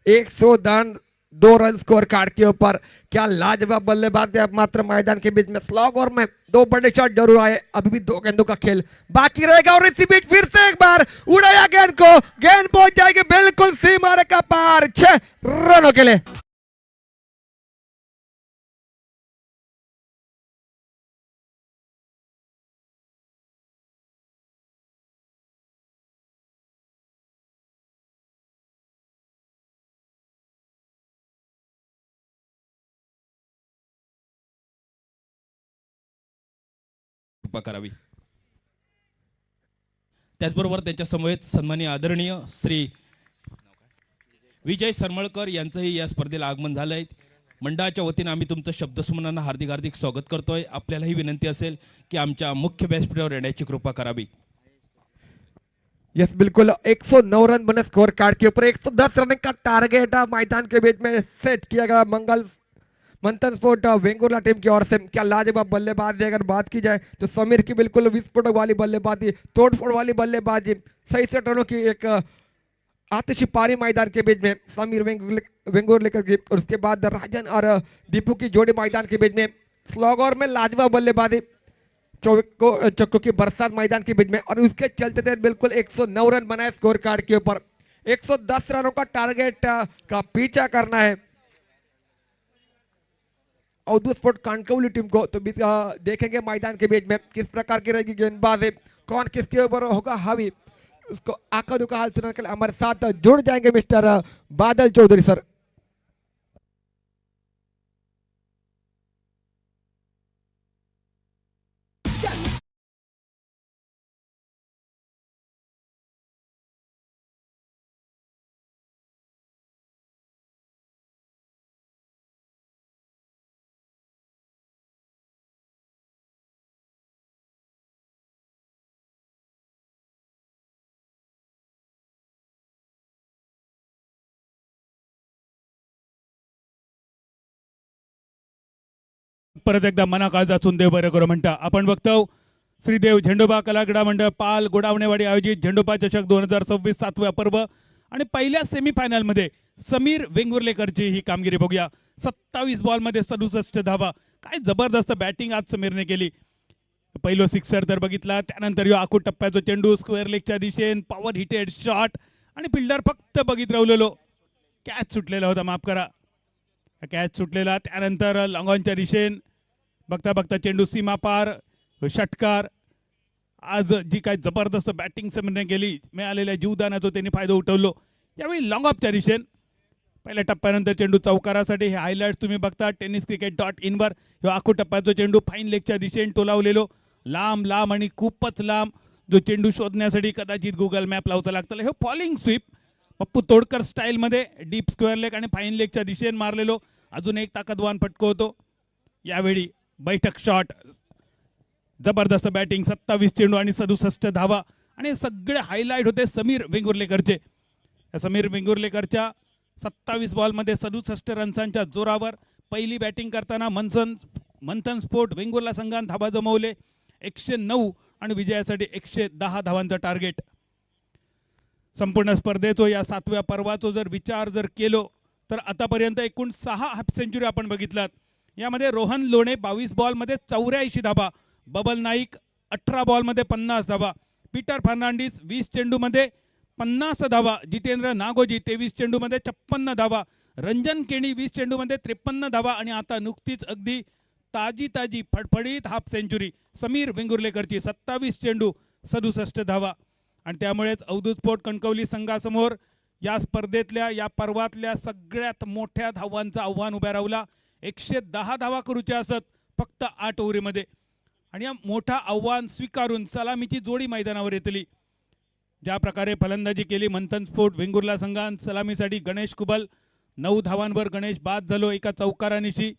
एक 102 रन स्कोर कार्ड के ऊपर। क्या लाजवाब बल्लेबाजी अब मात्र मैदान के बीच में। स्लॉग ओवर में 2 बड़े शॉट जरूर आए, अभी भी 2 गेंदों का खेल बाकी रहेगा और इसी बीच फिर से एक बार उड़ाया गेंद को, गेंद पहुंच जाएगी बिल्कुल सीमारे का पार, 6 रनों के लिए। कृपा करावी। त्याचबरोबर त्यांच्या समवेत सन्माननीय आदरणीय श्री विजय सरमळकर यांचंही या स्पर्धेला आगमन झालं आहे। मंडळाच्या वतीने आम्ही तुमचं शब्दसुमनांना हार्दिक हार्दिक स्वागत करतोय। आपल्यालाही विनंती असेल की आमच्या मुख्य व्यासपीठावर येण्याची कृपा करावी। यस बिल्कुल 109 रन बने स्कोर कार्ड के ऊपर, 110 रन का टारगेट मैदान के बीच में सेट किया गया मंथन स्पोर्ट वेंगुर्ला टीम की ओर से। क्या लाजवाब बल्लेबाजी अगर बात की जाए तो समीर की बिल्कुल विस्फोटक वाली बल्लेबाजी, तोड़फोड़ वाली बल्लेबाजी, 67 रनों की एक आतिशी पारी मैदान के बीच में समीर वेंगुर्ले की और उसके बाद राजन और दीपू की जोड़ी मैदान के बीच में। स्लॉग ओवर में लाजवाब बल्लेबाजी, चौकों की बरसात मैदान के बीच में और उसके चलते थे बिल्कुल 109 रन बनाए स्कोर कार्ड के ऊपर। 110 रनों का टारगेट का पीछा करना है अवधूत स्पोर्ट कांकवली टीम को। तो देखेंगे मैदान के बीच में किस प्रकार की रहेगी गेंदबाजी, कौन किसके ऊपर होगा हावी, उसको आका दुका हाल सुनाने के लिए हमारे साथ जुड़ जाएंगे मिस्टर बादल चौधरी सर। परत एकदा मना काळजा चुंदेव बरं करू म्हणता आपण बघतो श्रीदेव झेंडोबा कलाक्रीडा मंडळ पाल गोडावणेवाडी आयोजित झेंडोबा चषक 2026 सातव्या पर्व आणि पहिल्या सेमीफायनल मध्ये समीर वेंगुर्लेकरची ही कामगिरी बघूया। 27 बॉल मध्ये 67 धावा, काय जबरदस्त बॅटिंग आज समीरने केली। पहिलो सिक्सर तर बघितला, त्यानंतर यो आखूड टप्प्याचा चेंडू स्क्वेअर लेगच्या दिशेन पॉवर हिटेड शॉट आणि फिल्डर फक्त बघित राहिलेलो, कॅच सुटलेला होता, माफ करा कॅच सुटलेला। त्यानंतर लॉंगॉनच्या दिशेन बघता बघता चेंडू सीमा पार षटकार। आज जी काय जबरदस्त बॅटिंग समीरने केली, मिळालेल्या जीवदानाचा त्यांनी फायदा उठवलो। यावेळी लॉंग ऑफच्या दिशेन पहिल्या टप्प्यानंतर चेंडू चौकारासाठी हे हायलाइट्स तुम्ही बघता tenniscricket.in वर। ह्यो आखो टप्प्याचा चेंडू फाईन लेगच्या दिशेन टोलावलेलो, लांब लांब आणि खूपच लांब, जो चेंडू शोधण्यासाठी कदाचित गुगल मॅप लावचा लागतं। हे falling sweep Pappu Todkar style मध्ये डीप स्क्वेअर लेग आणि फाईन लेगच्या दिशेन मारलेलो, अजून एक ताकदवान फटको होतो। यावेळी बैठक शॉट, जबरदस्त बॅटिंग, 27 चेंडू आणि 67 धावा आणि सगळे हायलाइट होते समीर वेंगुर्लेकरचे। समीर वेंगुर्लेकरच्या 27 बॉल मध्ये 67 रन्सांच्या जोरावर पहिली बॅटिंग करताना मंथन स्पोर्ट वेंगुर्ला संघाने धावा जमवले 109 आणि विजयासाठी 110 धावांचा टार्गेट। संपूर्ण स्पर्धेचो या सातव्या पर्वाचो जर विचार केलो तर आतापर्यंत एकूण 6 हाफ सेंचुरी आपण बघितलात। यामध्ये रोहन लोणे 22 बॉल मध्ये 84 धावा, बबल नाईक 18 बॉल मध्ये 50 धावा, पीटर फर्नांडिस 20 चेंडू मध्ये 50 धावा, जितेंद्र नागोजी 23 चेंडू मध्ये 56 धावा, रंजन केणी 20 चेंडू मध्ये 53 धावा आणि आता नुकतीच अगदी ताजी फडफडीत हाफ सेंचुरी समीर वेंगुर्लेकरची 27 चेंडू 67 धावा। आणि त्यामुळेच अवधूत स्पोर्ट कणकवली संघासमोर या स्पर्धेतल्या या पर्वातल्या सगळ्यात मोठ्या धावांचं आव्हान उभ्या राहिला। 110 धावा करूच्या असत फक्त 8 ओव्हरीमध्ये आणि या मोठा आव्हान स्वीकारून सलामीची जोडी मैदानावर येतली। ज्या प्रकारे फलंदाजी केली मंथन स्पोर्ट वेंगुर्ला संघान, सलामीसाठी गणेश कुबल 9 धावांवर गणेश बाद झालो एका चौकारानिशी।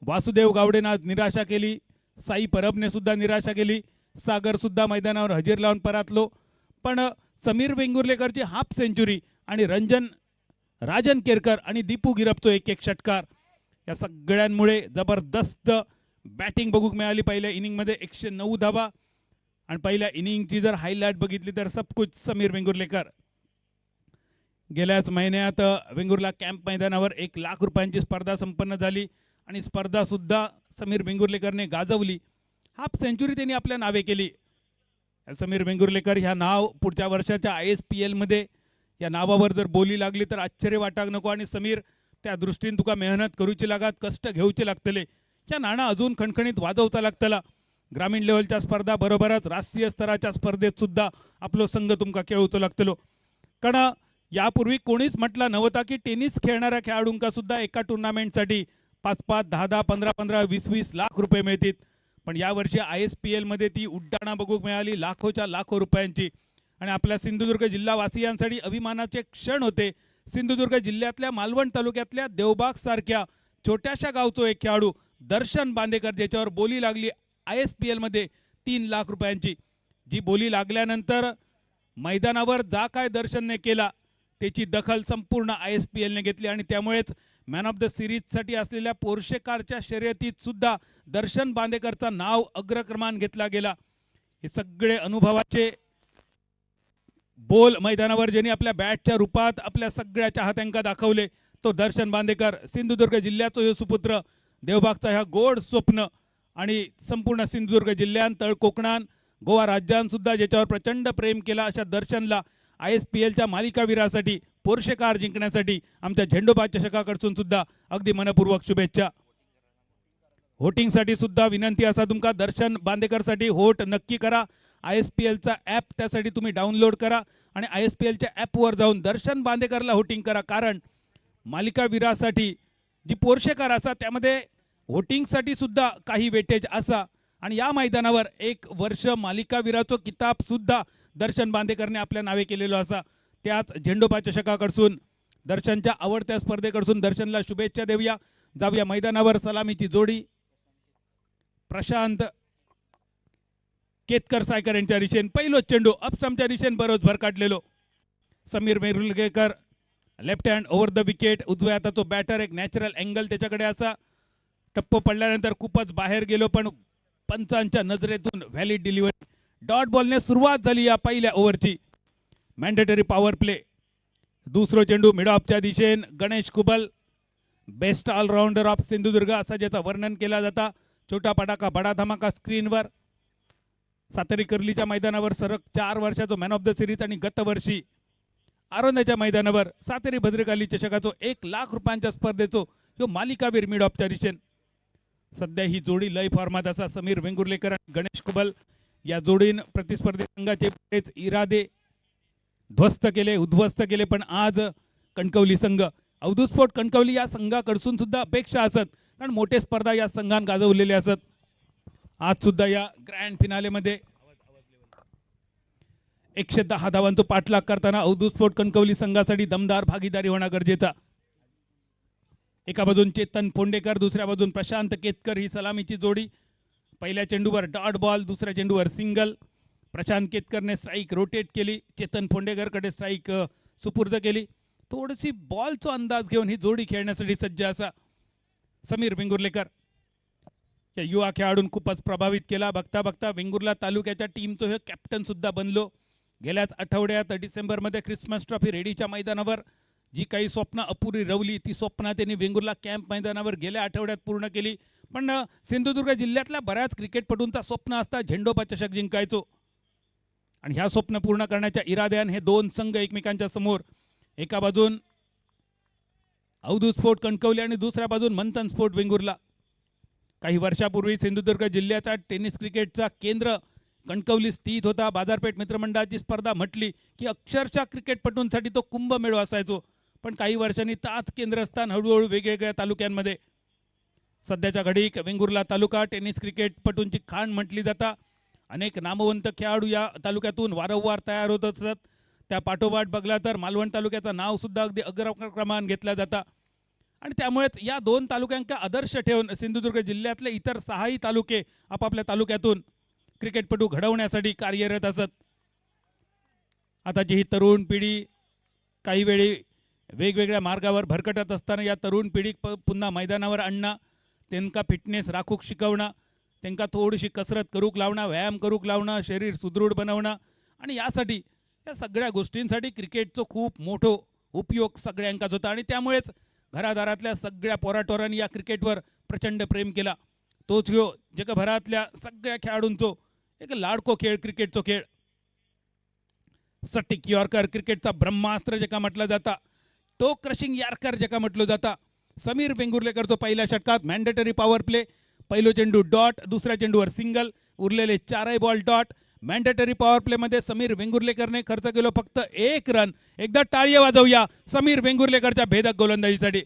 वासुदेव गावडेने आज निराशा केली, साई परबने सुद्धा निराशा केली, सागर सुद्धा मैदानावर हजेर लावून परातलो। पण समीर वेंगुर्लेकरची हाफ सेंचुरी आणि राजन केरकर आणि दीपू गिरपचो एक षटकार, या सगळ्यांमुळे जबरदस्त बॅटिंग बघूक मिळाली। पहिल्या इनिंग मध्ये 109 धावा आणि पहिल्या इनिंगची जर हायलाइट बघितली तर सब कुछ समीर वेंगुर्लेकर। गेल्याच महिन्यात वेंगुर्ला कॅम्प मैदानावर 1 लाख रुपयांची स्पर्धा संपन्न झाली आणि स्पर्धा सुद्धा समीर वेंगुर्लेकरने गाजवली। हाफ सेंचुरी त्यांनी आपल्या नावे केली। समीर वेंगुर्लेकर ह्या नाव पुढच्या वर्षाच्या ISPL मध्ये या नावावर जर बोली लागली तर आश्चर्य वाटाक नको। आणि समीर त्या दृष्टीने तुका मेहनत करूची लागत, कष्ट घेऊचे लागतले, या नाणं अजून खणखणीत वाजवचा लागतला। ग्रामीण लेवलच्या स्पर्धा बरोबरच राष्ट्रीय स्तराच्या स्पर्धेत सुद्धा आपलो संघ तुमका खेळूचो लागतलो। कारण यापूर्वी कोणीच म्हटलं नव्हता की टेनिस खेळणाऱ्या खेळाडूंका सुद्धा एका टुर्नामेंटसाठी 5-5, 10-10, 15-15, 20-20 लाख रुपये मिळतील। पण यावर्षी ISPL मध्ये ती उड्डाणा बघूक मिळाली लाखोच्या लाखो रुपयांची। आणि आपल्या सिंधुदुर्ग जिल्हावासियांसाठी अभिमानाचे क्षण होते। सिंधुदुर्ग जिल्ह्यातल्या मालवण तालुक्यातल्या देवबाग सारख्या छोट्याशा गावचो एक खेळाडू दर्शन बांदेकर, ज्याच्यावर बोली लागली ISPL मध्ये 3 लाख रुपयांची। जी बोली लागल्यानंतर मैदानावर जा काय दर्शनने केला त्याची दखल संपूर्ण ISPL ने घेतली आणि त्यामुळेच मॅन ऑफ द सिरीज साठी असलेल्या पोर्शे कारच्या शर्यतीत सुद्धा दर्शन बांदेकरचा नाव अग्रक्रमान घेतला गेला। हे सगळे अनुभवाचे बोल मैदानावर ज्यांनी आपल्या बॅटच्या रूपात आपल्या सगळ्या चाहत्यांका दाखवले तो दर्शन बांदेकर। सिंधुदुर्ग जिल्ह्याचा यो सुपुत्र, देवबागचा ह्या गोड स्वप्न आणि संपूर्ण सिंधुदुर्ग जिल्ह्यात तळ कोकणात गोवा राज्यात सुद्धा ज्याच्यावर प्रचंड प्रेम केला अशा दर्शनला ISPLच्या मालिकावीरासाठी पोर्शे कार जिंकण्यासाठी आमच्या झेंडोबा चषकाकडून सुद्धा अगदी मनपूर्वक शुभेच्छा. होटिंगसाठी सुद्धा विनंती असा तुमका दर्शन बांदेकरसाठी होट नक्की करा. ISPLचा ॲप त्यासाठी तुम्ही डाउनलोड करा आणि ISPLच्या ॲपवर जाऊन दर्शन बांदेकरला होटिंग करा. कारण मालिकावीरासाठी जी पोर्शे कार असा त्यामध्ये होटिंगसाठी सुद्धा काही वेटेज असा आणि या मैदानावर 1 वर्ष मालिकावीराचो किताब सुद्धा दर्शन बांदेकरने आपल्या नावे केलेलो असा. त्याच झेंडोबा चषकाकडून दर्शनच्या आवडत्या स्पर्धेकडून दर्शनला शुभेच्छा देऊया. जाऊया मैदानावर. सलामीची जोडी प्रशांत केतकर सायकर यांच्या दिशेने पहिलो चेंडू अपस्टंपच्या दिशेने बरोच भरकाटलेलो. Sameer Merulgekar left hand over the wicket. उजव्या हाताचा बॅटर एक नॅचरल अँगल त्याच्याकडे असा. टप्पो पडल्यानंतर खूपच बाहेर गेलो पण पंचांच्या नजरेतून व्हॅलिड डिलिव्हरी. डॉट बॉलने सुरुवात झाली या पहिल्या ओव्हरची. Mandatory power play. दुसरो चेंडू मिड ऑफच्या दिशेने Ganesh Kubal best allrounder of Sindhudurg असा ज्याचं वर्णन केला जाता. छोटा पटाका बडा धमाका स्क्रीनवर. सातेरी कर्लीच्या मैदानावर सरक 4 वर्षाचो मॅन ऑफ द सिरीज आणि गत वर्षी आरोंदाच्या मैदानावर सातेरी भद्रकाली चषकाचो 1 लाख रुपयांच्या स्पर्धेचो ह्यो मालिकावीर मिड ऑफच्या दिशेने. सध्या ही जोडी लय फॉर्मात असा. समीर वेंगुर्लेकर आणि गणेश कुबल या जोडीन प्रतिस्पर्धी संघाचे बरेच इरादे उद्ध्वस्त केले पण आज कणकवली संघ अवधूतस्फोट कणकवली या संघाकडून सुद्धा अपेक्षा असत कारण मोठे स्पर्धा या संघान गाजवलेले असत. आज सुद्धा या ग्रँड फिनालेमध्ये 110 धावांचा पाठलाग करताना अवधूतस्फोट कणकवली संघासाठी दमदार भागीदारी होणं गरजेचा. एका बाजून चेतन फोंडेकर दुसऱ्या बाजून प्रशांत केतकर ही सलामीची जोडी. पहिल्या चेंडूवर डॉट बॉल दुसऱ्या चेंडूवर सिंगल. प्रशांत केतकरने स्ट्राईक रोटेट केली. चेतन फोंडेकरकडे स्ट्राईक सुपूर्द केली. थोडीशी बॉलचा अंदाज घेऊन ही जोडी खेळण्यासाठी सज्ज असा समीर वेंगुर्लेकर या युवा खेळाडून खूपच प्रभावित केला. बघता बघता वेंगुर्ला तालुक्याच्या टीमचं हे कॅप्टन सुद्धा बनलो. गेल्याच आठवड्यात डिसेंबरमध्ये क्रिसमस ट्रॉफी रेडीच्या मैदानावर जी काही स्वप्न अपुरी रवली ती स्वप्न त्यांनी वेंगुर्ला कॅम्प मैदानावर गेल्या आठवड्यात पूर्ण केली. पण सिंधुदुर्ग जिल्ह्यातल्या बऱ्याच क्रिकेटपटूंचा स्वप्न असता झेंडोबा चषक जिंकायचो आणि ह्या स्वप्न पूर्ण करण्याच्या इराद्याने हे 2 संघ एकमेकांच्या समोर एका बाजून अवधूतस्फोट कणकवली आणि दुसऱ्या बाजून मंथन स्फोट वेंगुर्ला. काही वर्षापूर्वी सिंधुदुर्ग जिल्ह्याचा टेनिस क्रिकेटचा केंद्र कणकवली स्थित होता. बाजारपेठ मित्रमंडळाची स्पर्धा म्हटली की अक्षरशः क्रिकेटपटूंसाठी तो कुंभमेळो असायचो. पण काही वर्षांनी ताच केंद्रस्थान हळूहळू वेगवेगळ्या तालुक्यांमध्ये. सध्याच्या घडीक वेंगुर्ला तालुका टेनिस क्रिकेटपटूंची खाण म्हटली जाता. अनेक नामवंत खेळाडू या तालुक्यातून वारंवार तयार होत असतात. त्या पाठोपाठ बघला तर मालवण तालुक्याचं नाव सुद्धा अगदी अग्रक्रमाने घेतला जाता आणि त्यामुळेच या 2 तालुक्यांचा आदर्श ठेवून सिंधुदुर्ग जिल्ह्यातले इतर 6ही तालुके आपापल्या तालुक्यातून क्रिकेटपटू घडवण्यासाठी कार्यरत असत. आताची ही तरुण पिढी काही वेळी वेगवेगळ्या मार्गावर भरकटत असताना या तरुण पिढीक पुन्हा मैदानावर आणणं, त्यांना फिटनेस राखूक शिकवणं, त्यांना थोडीशी कसरत करूक लावणं, व्यायाम करूक लावणं, शरीर सुदृढ बनवणं आणि यासाठी या सगळ्या गोष्टींसाठी क्रिकेटचा खूप मोठो उपयोग सगळ्यांकाच होता आणि त्यामुळेच घरादारातल्या सगळ्या पोराटोरांनी या क्रिकेटवर प्रचंड प्रेम केला. तोच ह्यो जगभरातल्या सगळ्या खेळाडूंचो एक लाडको खेळ क्रिकेटचो खेळ. सटिक यॉर्कर क्रिकेटचा ब्रह्मास्त्र जेका म्हटलं जाता, टो क्रशिंग यॉर्कर जेका म्हटलं जाता. समीर वेंगुर्लेकरचो पहिल्या षटकात मॅन्डेटरी पॉवर प्ले. पहिलो चेंडू डॉट, दुसऱ्या चेंडूवर सिंगल, उरलेले 4ही ball dot. Mandatory power play मध्ये समीर वेंगुर्लेकरने खर्च केलो फक्त 1 रन. एकदा टाळी वाजवूया समीर वेंगुर्लेकरच्या भेदक गोलंदाजीसाठी.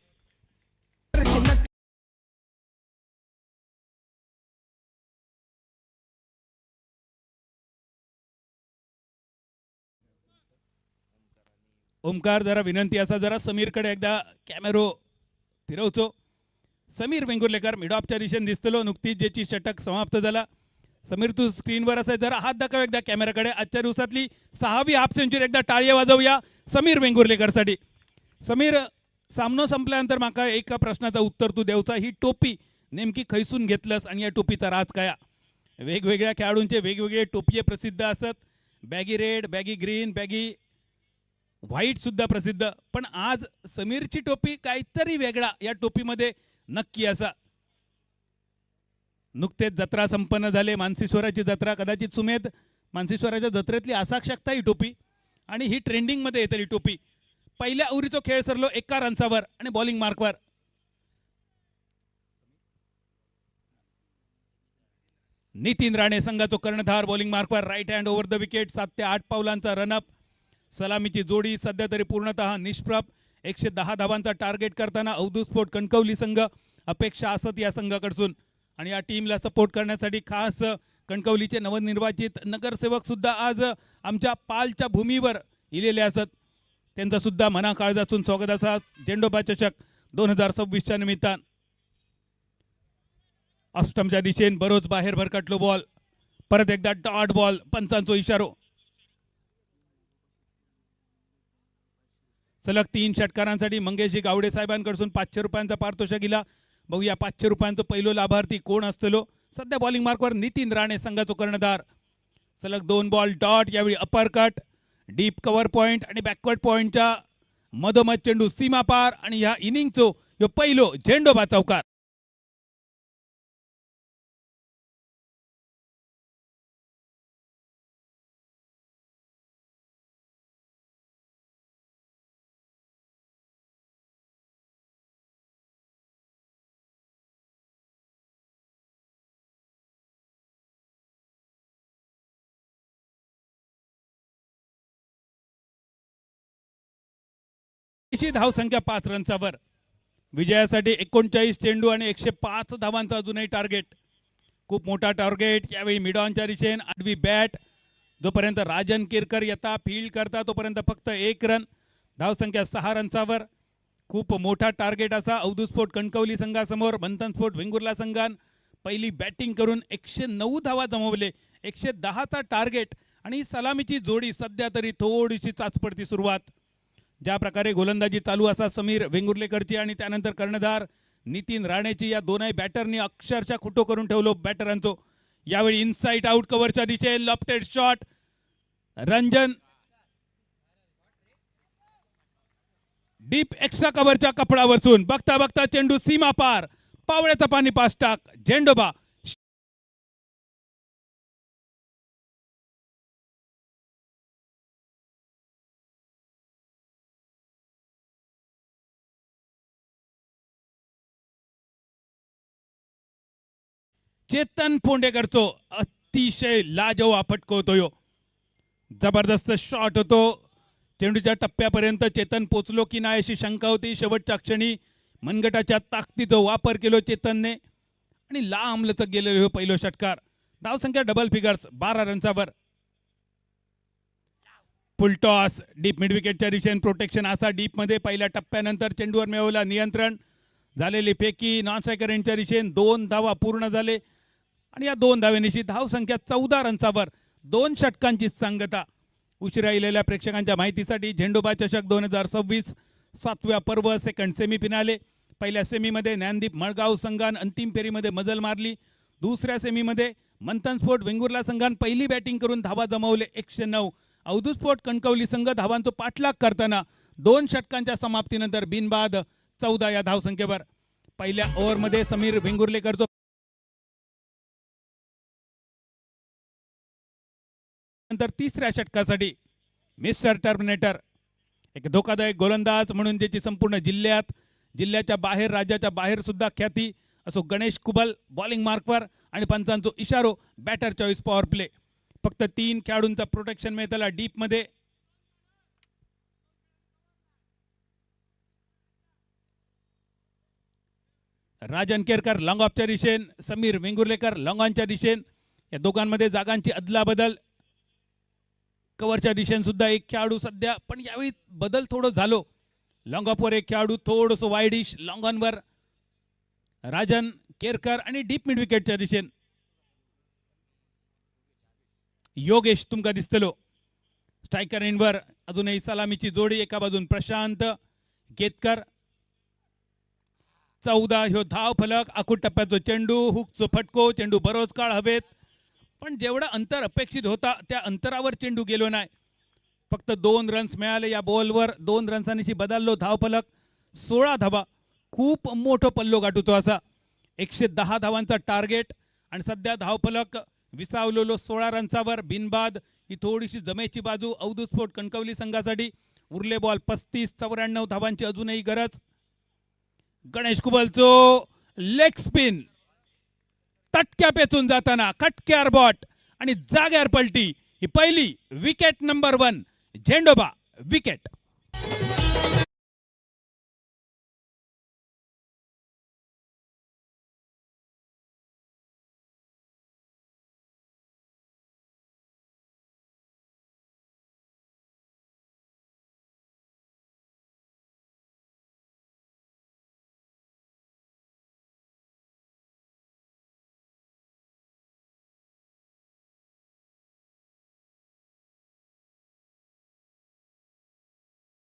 ओमकार जरा विनंती असा जरा समीरकडे एकदा कॅमेरो फिरवचो. समीर वेंगुर्लेकर मिड ऑफच्या दिशेने दिसतलो. नुकतीच ज्याची षटक समाप्त झाला. समीर तू स्क्रीनवर असाय जरा हात दाखव एकदा कॅमेराकडे. आजच्या दिवसातली 6वी हाफ सेंचुरी एकदा टाळी वाजवूया समीर वेंगुर्लेकरसाठी. समीर सामनो संपल्यानंतर माका एका प्रश्नाचं उत्तर तू देवचा. ही टोपी नेमकी खैसून घेतलंस आणि या टोपीचा राज काय? वेगवेगळ्या खेळाडूंचे वेगवेगळे टोपी प्रसिद्ध असतात. Baggy red, baggy green, baggy white सुद्धा प्रसिद्ध. पण आज समीरची टोपी काहीतरी वेगळा या टोपीमध्ये नक्की असा. नुकतेच जत्रा संपन्न झाले, मानसीश्वराची जत्रा. कदाचित सुमेध मानसीश्वराच्या जत्रेतली आसाक्षकता ही टोपी आणि ही ट्रेंडिंगमध्ये येतली टोपी. पहिल्या ओव्हरीचो खेळ सरलो 1 रन्सावर आणि बॉलिंग मार्कवर. नितीन राणे संघाचो कर्णधार बॉलिंग मार्कवर. Right hand over the wicket. 7 ते 8 पावलांचा रनअप. सलामीची जोडी सध्या तरी पूर्णतः निष्प्रभ. 110 धावांचा टार्गेट करताना अवधूत स्पोर्ट कणकवली संघ अपेक्षा असत या संघाकडून. आणि या टीमला सपोर्ट करण्यासाठी खास कणकवलीचे नवनिर्वाचित नगरसेवक सुद्धा आज आमच्या पालच्या भूमीवर इलेले असत. त्यांचा सुद्धा मना काळजातून स्वागत असा. झेंडोबा चषक 2026च्या निमित्तान ऑस्टमच्या दिशेने बरोच बाहेर भरकटलो बॉल. परत एकदा डॉट बॉल. पंचांचो इशारो. सलग 3 षटकारांसाठी मंगेशजी गावडे साहेबांकडून 500 रुपयांचा पारितोषिक दिला. बघूया 500 रुपयांचा पहिलो लाभार्थी कोण असतलो. सध्या बॉलिंग मार्कवर नितीन राणे संघाचो कर्णधार. सलग 2 बॉल डॉट. यावेळी upper cut, deep cover point आणि बॅकवर्ड पॉइंटच्या मधोमध चेंडू सीमा पार. आणि ह्या इनिंगचो ह्यो पहिलो झेंडोबा चौकार. धावसंख्या 5 रन्सावर. विजयासाठी 39 चेंडू आणि 105 धावांचा अजूनही टार्गेट. खूप मोठा टार्गेट. यावेळी मिडॉनच्या दिशेने आडवी बॅट. जोपर्यंत राजन केरकर येता फील्ड करता तोपर्यंत फक्त 1 रन. धावसंख्या 6 रन्सावर. खूप मोठा टार्गेट असा अवधूत स्पोर्ट कणकवली संघासमोर. मंथन स्पोर्ट वेंगुर्ला संघान पहिली बॅटिंग करून 109 धावा जमवले. 110चा टार्गेट आणि सलामीची जोडी सध्या तरी थोडीशी चाचपडती सुरुवात. ज्या प्रकारे गोलंदाजी चालू असा समीर वेंगुर्लेकरची आणि त्यानंतर कर्णधार नितीन राणेची, या दोनही बॅटरनी अक्षरशः खुटो करून ठेवलो बॅटरांचो. यावेळी इनसाइड आउट कव्हरच्या दिशेने lofted shot. Ranjan deep extra कव्हरच्या कपडावरसून बघता बघता चेंडू सीमा पार. पावळ्याचा पाणी पास टाक. झेंडोबा चेतन फोंडेकरचो अतिशय लाजवाब फटको होतो यो. जबरदस्त शॉट होतो. चेंडूच्या टप्प्यापर्यंत चेतन पोचलो की नाही अशी शंका होती. शेवटच्या क्षणी मनगटाच्या ताकदीचा वापर केलो चेतनने आणि लांब लचक गेलेलो पहिलो षटकार. धावसंख्या डबल फिगर्स 12 रन्सावर. Full toss. डीप मिड विकेटच्या दिशेने प्रोटेक्शन असा डीप मध्ये. पहिल्या टप्प्यानंतर चेंडूवर मिळवला नियंत्रण. झालेली फेकी नॉन स्ट्रायकर यांच्या दिशेने 2 धावा पूर्ण झाले आणि या 2 धावेनिशी धावसंख्या 14 रन्सावर. 2 षटकांची सांगता. उशिरा इलेल्या प्रेक्षकांच्या माहितीसाठी झेंडोबा चषक 2026 7व्या पर्व सेकंड सेमीफिनाले. पहिल्या सेमीमध्ये ज्ञानदीप मळगाव संघान अंतिम फेरीमध्ये मजल मारली. दुसऱ्या सेमीमध्ये मंथन स्पोर्ट वेंगुर्ला संघान पहिली बॅटिंग करून धावा जमवले 109. अवधूत स्पोर्ट कणकवली संघ धावांचा पाठलाग करताना 2 षटकांच्या समाप्तीनंतर बिनबाद 14 या धावसंख्येवर. पहिल्या ओव्हरमध्ये समीर वेंगुर्लेकरचो नंतर तिसऱ्या षटकासाठी मिस्टर टर्मिनेटर, एक धोकादायक गोलंदाज म्हणून ज्याची संपूर्ण जिल्ह्याच्या बाहेर, राज्याच्या बाहेर सुद्धा ख्याती असो गणेश कुबल बॉलिंग मार्कवर आणि पंचांचो इशारो बॅटर चॉईस पॉवर प्ले. फक्त 3 खेळाडूंचा प्रोटेक्शन मिळतला डीप मध्ये. राजन केरकर लॉंग ऑफच्या दिशेन, समीर वेंगुर्लेकर लॉंग ऑनच्या दिशेन. या दोघांमध्ये जागांची अदलाबदल. कव्हरच्या दिशेने सुद्धा एक खेळाडू सध्या, पण यावेळी बदल थोडं झालो. लॉंग ऑफवर एक खेळाडू, थोडस वाईडिश लॉंग ऑनवर राजन केरकर आणि डीप मिड विकेटच्या दिशेने योगेश तुमका दिसतलो. स्ट्रायकर एंडवर अजूनही सलामीची जोडी. एका बाजून प्रशांत केतकर. 14 ह्यो धाव फलक. आखूड टप्प्याचो चेंडू, हुकचो फटको. चेंडू बरोच काळ हवेत, पण जेवढा अंतर अपेक्षित होता त्या अंतरावर चेंडू गेलो नाही. फक्त 2 रन्स मिळाले या बॉलवर. 2 रन्सांनी बदललो धाव फलक. 16 धावा. खूप मोठो पल्लो गाठूचो असा. 110 धावांचा टार्गेट आणि सध्या धावफलक विसावलेलो 16 रन्सावर बिनबाद ही थोडीशी जमेची बाजू अवधूत स्पोर्ट कणकवली संघासाठी. उरले बॉल 35-94 धावांची अजूनही गरज. गणेश कुबलचो लेग स्पिन तटक्या पेचून जाताना कटक्यार बॉट आणि जाग्यार पलटी. ही पहिली विकेट नंबर 1 झेंडोबा विकेट.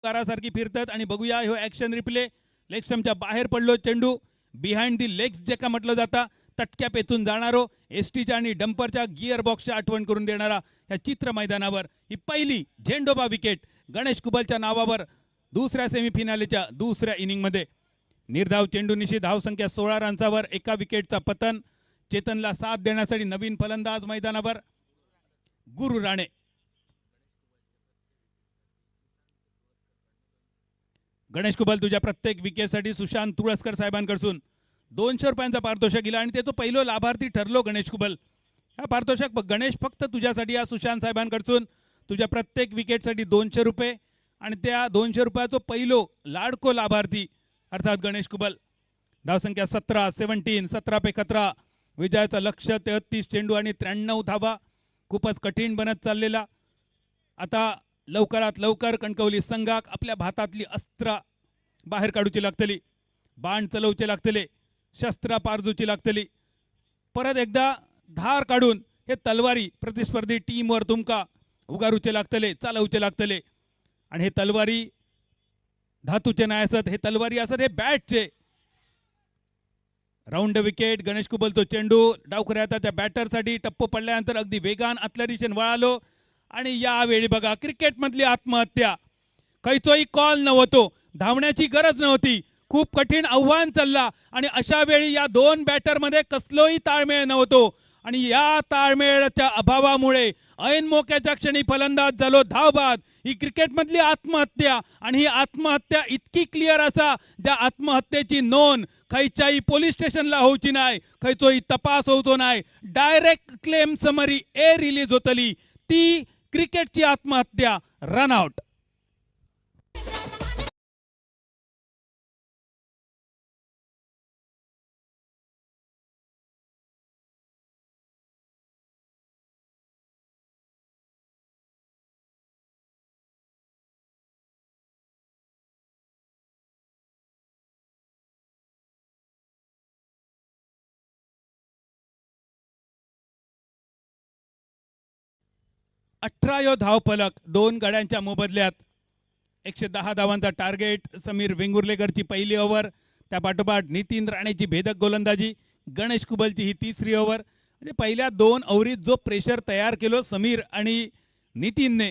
सारखी फिरतात आणि बघूया हो ऍक्शन रिप्ले. लेग स्टंपच्या बाहेर पडलो चेंडू. बिहाइंड दी लेग्स जे का म्हटलं जाता तटक्या पेचून जाणारो एसटीच्या आणि डंपरच्या गिअर बॉक्सच्या आठवण करून देणारा या चित्र मैदानावर ही पहिली झेंडोबा विकेट गणेश कुबलच्या नावावर दुसऱ्या सेमीफिनालेच्या दुसऱ्या इनिंगमध्ये. निर्धाव चेंडूनिशी धावसंख्या 16 रन्सावर एका विकेटचा पतन. चेतनला साथ देण्यासाठी नवीन फलंदाज मैदानावर गुरु राणे. गणेश कुबल तुझ्या प्रत्येक विकेटसाठी सुशांत तुळसकर साहेबांकडून 200 रुपयांचा पारितोषिक दिला आणि त्याचं पहिलं लाभार्थी ठरलो गणेश कुबल. हा पारितोषिक गणेश फक्त तुझ्यासाठी या सुशांत साहेबांकडून तुझ्या प्रत्येक विकेटसाठी 200 रुपये आणि त्या 200 रुपयाचं पहिलो लाडको लाभार्थी अर्थात गणेश कुबल. धावसंख्या 17 पे 17 विजयाचं लक्ष्य 33 चेंडू आणि 93 धावा. खूपच कठीण बनत चाललेला. आता लवकरात लवकर कणकवली संघाक आपल्या भातातली अस्त्र बाहेर काढूची लागतली. बाण चलवचे लागतले. शस्त्र पारजूची लागतली. परत एकदा धार काढून हे तलवारी प्रतिस्पर्धी टीमवर तुमका उगारूचे लागतले चालवचे लागतले. आणि हे तलवारी धातूचे नाही असत. हे तलवारी असत हे बॅटचे. राऊंड विकेट गणेश कुबलचो चेंडू डावखऱ्या त्या बॅटरसाठी टप्पो पडल्यानंतर अगदी वेगान आतल्या दिशेने वळालो. आणि यावेळी बघा क्रिकेट मधली आत्महत्या. खैचोही कॉल नव्हतो. धावण्याची गरज नव्हती. खूप कठीण आव्हान चालला आणि अशा वेळी या दोन बॅटर मध्ये कसलोही ताळमेळ नव्हतो. आणि या ताळमेळाच्या अभावामुळे ऐन मोक्याच्या क्षणी फलंदाज झालो धावबाद. ही क्रिकेट मधली आत्महत्या आणि ही आत्महत्या इतकी क्लिअर असा ज्या आत्महत्येची नोंद खैच्याही पोलीस स्टेशनला होऊची नाही. खैचोही तपास होऊचो नाही. डायरेक्ट क्लेम समरी ए रिलीज होतली. ती क्रिकेटची आत्महत्या रनआउट. अठरा धावफलक 2 गड्यांच्या मोबदल्यात. 110 धावांचा टार्गेट. समीर वेंगुर्लेकरची पहिली ओव्हर. त्या पाठोपाठ नितीन राणेची भेदक गोलंदाजी. गणेश कुबलची ही तिसरी ओव्हर. म्हणजे पहिल्या 2 ओव्हरीत जो प्रेशर तयार केलो समीर आणि नितीनने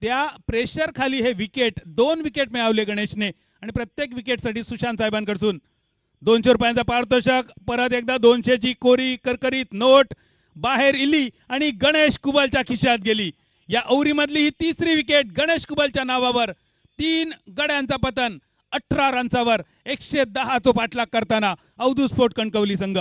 त्या प्रेशर खाली हे विकेट 2 विकेट मिळवले गणेशने. आणि प्रत्येक विकेटसाठी सुशांत साहेबांकडून 200 रुपयांचा पारितोषिक. परत एकदा 200ची कोरी करकरीत नोट बाहेर इली आणि गणेश कुबलच्या खिशात गेली. या ओव्हरीमधली ही तिसरी विकेट गणेश कुबलच्या नावावर. 3 गड्यांचा पतन 18 रन्सावर 110 चो पाठलाग करताना अवधूत स्पोर्ट कणकवली संघ.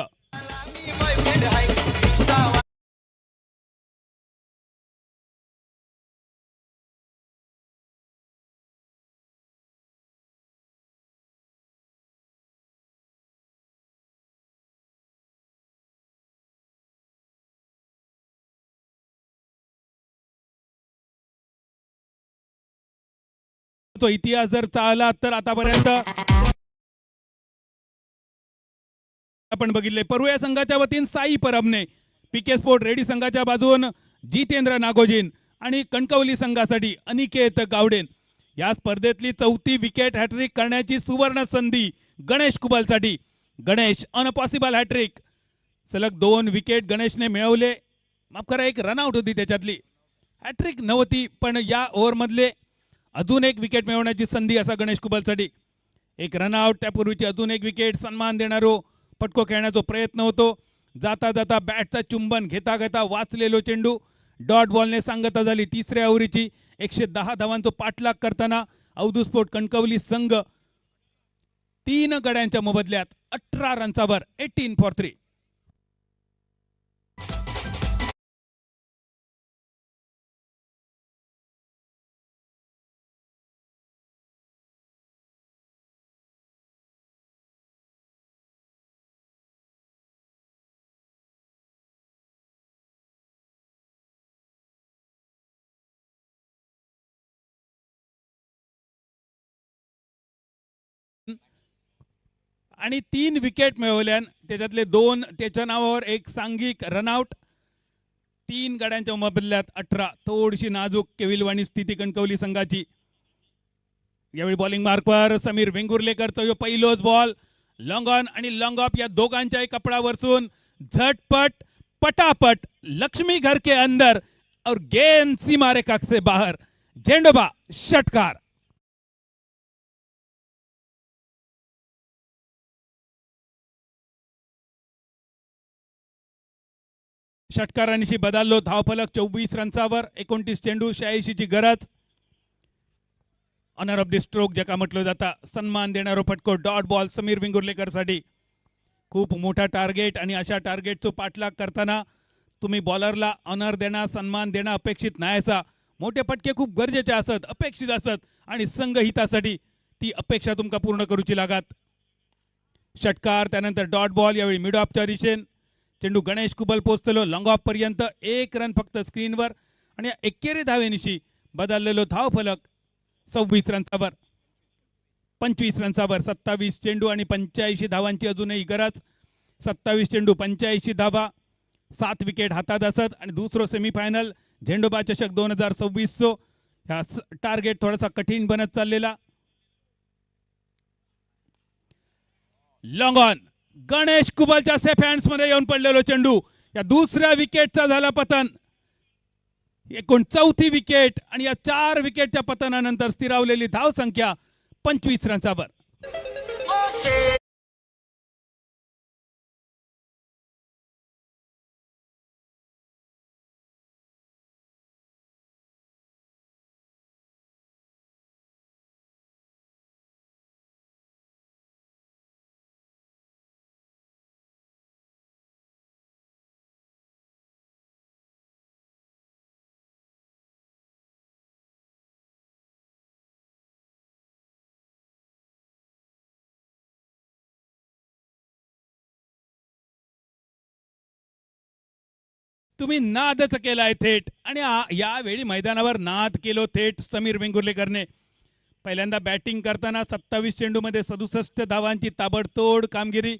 तो इतिहास जर चालला तर आतापर्यंत आपण बघितले. परुया संघाच्या वतीन साई परबने, पीके स्पोर्ट रेडी संघाच्या बाजून जितेंद्र नागोजीन आणि कणकवली संघासाठी अनिकेत गावडेन. या स्पर्धेतली 4थी विकेट हॅट्रिक करण्याची सुवर्ण संधी गणेश कुबलसाठी. Ganesh on possible hattrick. सलग 2 विकेट गणेशने मिळवले. माफ करा एक रनआउट होती त्याच्यातली. हॅट्रिक नव्हती पण या ओव्हर मधले अजून एक विकेट मिळवण्याची संधी असा गणेश कुबलसाठी. एक रनआउट त्यापूर्वीची अजून एक विकेट. सन्मान देणारो फटको खेळण्याचा प्रयत्न होतो. जाता जाता बॅटचा चुंबन घेता घेता वाचलेलो चेंडू डॉट बॉलने सांगता झाली तिसऱ्या ओव्हरीची. 110 धावांचा पाठलाग करताना अवधूत कणकवली संघ 3 गड्यांच्या मोबदल्यात 18 रन्सावर 18 फॉर 3. आणि 3 विकेट मिळवल्यान त्याच्यातले 2 त्याच्या नावावर एक सांघिक रनआउट. 3 गड्यांच्या मोबदल्यात 18. थोडीशी नाजूक केविलवाणी स्थिती कणकवली संघाची. यावेळी बॉलिंग मार्कवर समीर वेंगुर्लेकरचा यो पहिलोच बॉल लॉंग ऑन आणि लॉंग ऑफ या दोघांच्याही कपडावरसून झटपट पटापट लक्ष्मी घर के अंदर और गेंद सीमा रेखा से बाहर. झेंडोबा षटकार. षटकारांशी बदललो धावफलक 24 रन्सावर 29 चेंडू 86 ची गरज. ऑनर ऑफ द स्ट्रोक ज्याका म्हटलं जाता सन्मान देणारो फटको डॉट बॉल समीर वेंगुर्लेकर साठी. खूप मोठा टार्गेट आणि अशा टार्गेटचो पाठलाग करताना तुम्ही बॉलरला ऑनर देणं सन्मान देणं अपेक्षित नाही असा. मोठे फटके खूप गरजेचे असत अपेक्षित असत आणि संघ हितासाठी ती अपेक्षा तुमका पूर्ण करूची लागत. षटकार त्यानंतर डॉट बॉल. यावेळी मिड ऑफच्या दिशेन चेंडू गणेश कुबल पोहोचलेलो लॉंग ऑफ पर्यंत 1 रन फक्त स्क्रीनवर आणि 21 धावेनिशी बदललेलो धावफलक 26 रन्सावर 25 रन्सावर. 27 चेंडू आणि 85 धावांची अजूनही गरज. 27 चेंडू 85 धावा 7 विकेट हातात असत आणि दुसरो सेमीफायनल झेंडोबा चषक 2026 ह्या टार्गेट थोडासा कठीण बनत चाललेला. लॉंग ऑन गणेश कुबलच्या सेफ हँड्स मध्ये येऊन पडलेलो चेंडू. या दुसऱ्या विकेटचा झाला पतन. एकूण 4थी विकेट आणि या 4 विकेटच्या पतनानंतर स्थिरावलेली धाव संख्या 25 रन्सावर. तुम्ही नादच केलाय थेट आणि यावेळी मैदानावर नाद केलो थेट समीर वेंगुर्लेकरने. पहिल्यांदा बॅटिंग करताना 27 चेंडूमध्ये 67 धावांची ताबडतोड कामगिरी.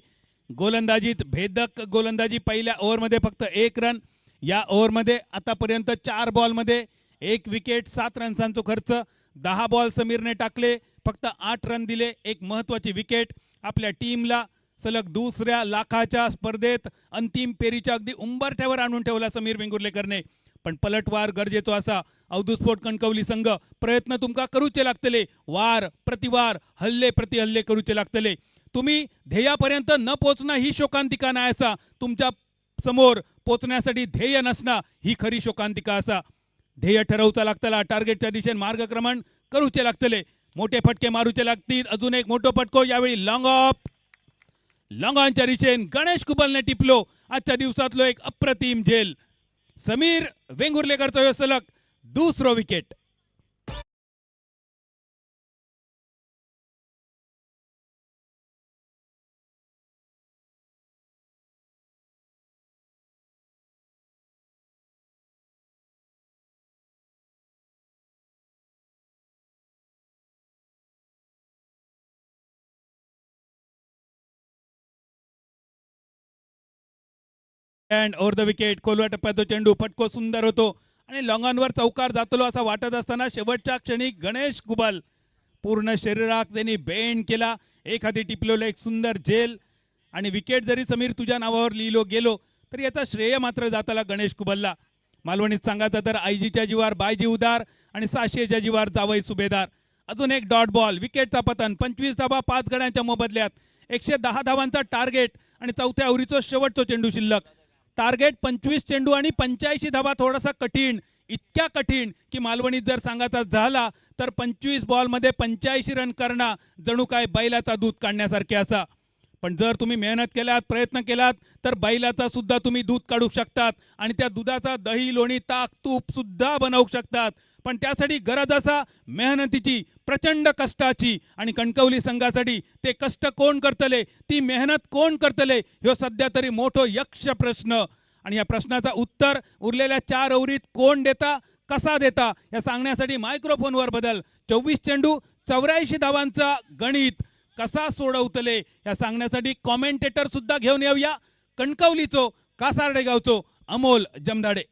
गोलंदाजीत भेदक गोलंदाजी. पहिल्या ओव्हरमध्ये फक्त 1 रन. या ओव्हरमध्ये आतापर्यंत 4 बॉलमध्ये 1 विकेट 7 रन्सांचा खर्च. 10 बॉल समीरने टाकले फक्त 8 रन दिले. एक महत्वाची विकेट. आपल्या टीमला सलग दुसऱ्या लाखाच्या स्पर्धेत अंतिम पेरीच्या अगदी उंबरठ्यावर आणून ठेवला समीर वेंगुर्लेकरने. पण पलटवार गरजेचो असा. अवधूत कणकवली संघ प्रयत्न तुमका करूचे लागतले. वार प्रतिवार हल्ले प्रतिहल्ले करूचे लागतले. तुम्ही ध्येयापर्यंत न पोचणं ही शोकांतिका नाही असा. तुमच्या समोर पोचण्यासाठी ध्येय नसणं ही खरी शोकांतिका असा. ध्येय ठरवचा लागतला. टार्गेटच्या दिशेने मार्गक्रमण करूचे लागतले. मोठे फटके मारूचे लागतील. अजून एक मोठो फटको. यावेळी लॉंग ऑफ. लॉंग ऑनच्या दिशेने गणेश कुबलने टिपलो. आजच्या दिवसातलो एक अप्रतिम झेल. समीर वेंगुर्लेकरचा सलग दुसरो wicket. And over the wicket. खोलवा टप्प्याचा चेंडू. फटको सुंदर होतो आणि लॉंगॉनवर चौकार जातलो असा वाटत असताना शेवटच्या क्षणी गणेश कुबल पूर्ण शरीराक त्यांनी बेंड केला. एक हाती टिपलेलं एक सुंदर झेल आणि विकेट जरी समीर तुझ्या नावावर लिहिलो गेलो तर याचा श्रेय मात्र जाताला गणेश कुबलला. मालवणीत सांगायचं तर आईजीच्या जीवार बायजी उदार आणि साशेच्या जीवार जावई सुभेदार. अजून एक डॉट बॉल. विकेटचा पतन. 25 धावा 5 गड्यांच्या मोबदल्यात. 110 धावांचा टार्गेट आणि चौथ्या ओव्हरीचा शेवटचा चेंडू शिल्लक. टार्गेट 25 चेंडू आणि 85 धावा. थोडासा कठीण, इतक्या कठीण की मालवणीत जर सांगायचा झाला तर 25 बॉलमध्ये 85 रन करणं जणू काय बैलाचा दूध काढण्यासारखे असा. पण जर तुम्ही मेहनत केलात, प्रयत्न केलात तर बैलाचा सुद्धा तुम्ही दूध काढू शकतात आणि त्या दुधाचा दही, लोणी, ताक, तूप सुद्धा बनवू शकतात. पण त्यासाठी गरज असा मेहनतीची, प्रचंड कष्टाची. आणि कणकवली संघासाठी ते कष्ट कोण करतले, ती मेहनत कोण करतले, ह्यो सध्या तरी मोठो यक्ष प्रश्न. आणि या प्रश्नाचा उत्तर उरलेल्या 4 ओव्हरीत कोण देता, कसा देता, या सांगण्यासाठी मायक्रोफोनवर बदल. 24 चेंडू 84 धावांचा गणित कसा सोडवतले या सांगण्यासाठी कॉमेंटेटर सुद्धा घेऊन येऊया. कणकवलीचो, कासार्डे गावचो अमोल जमदाडे.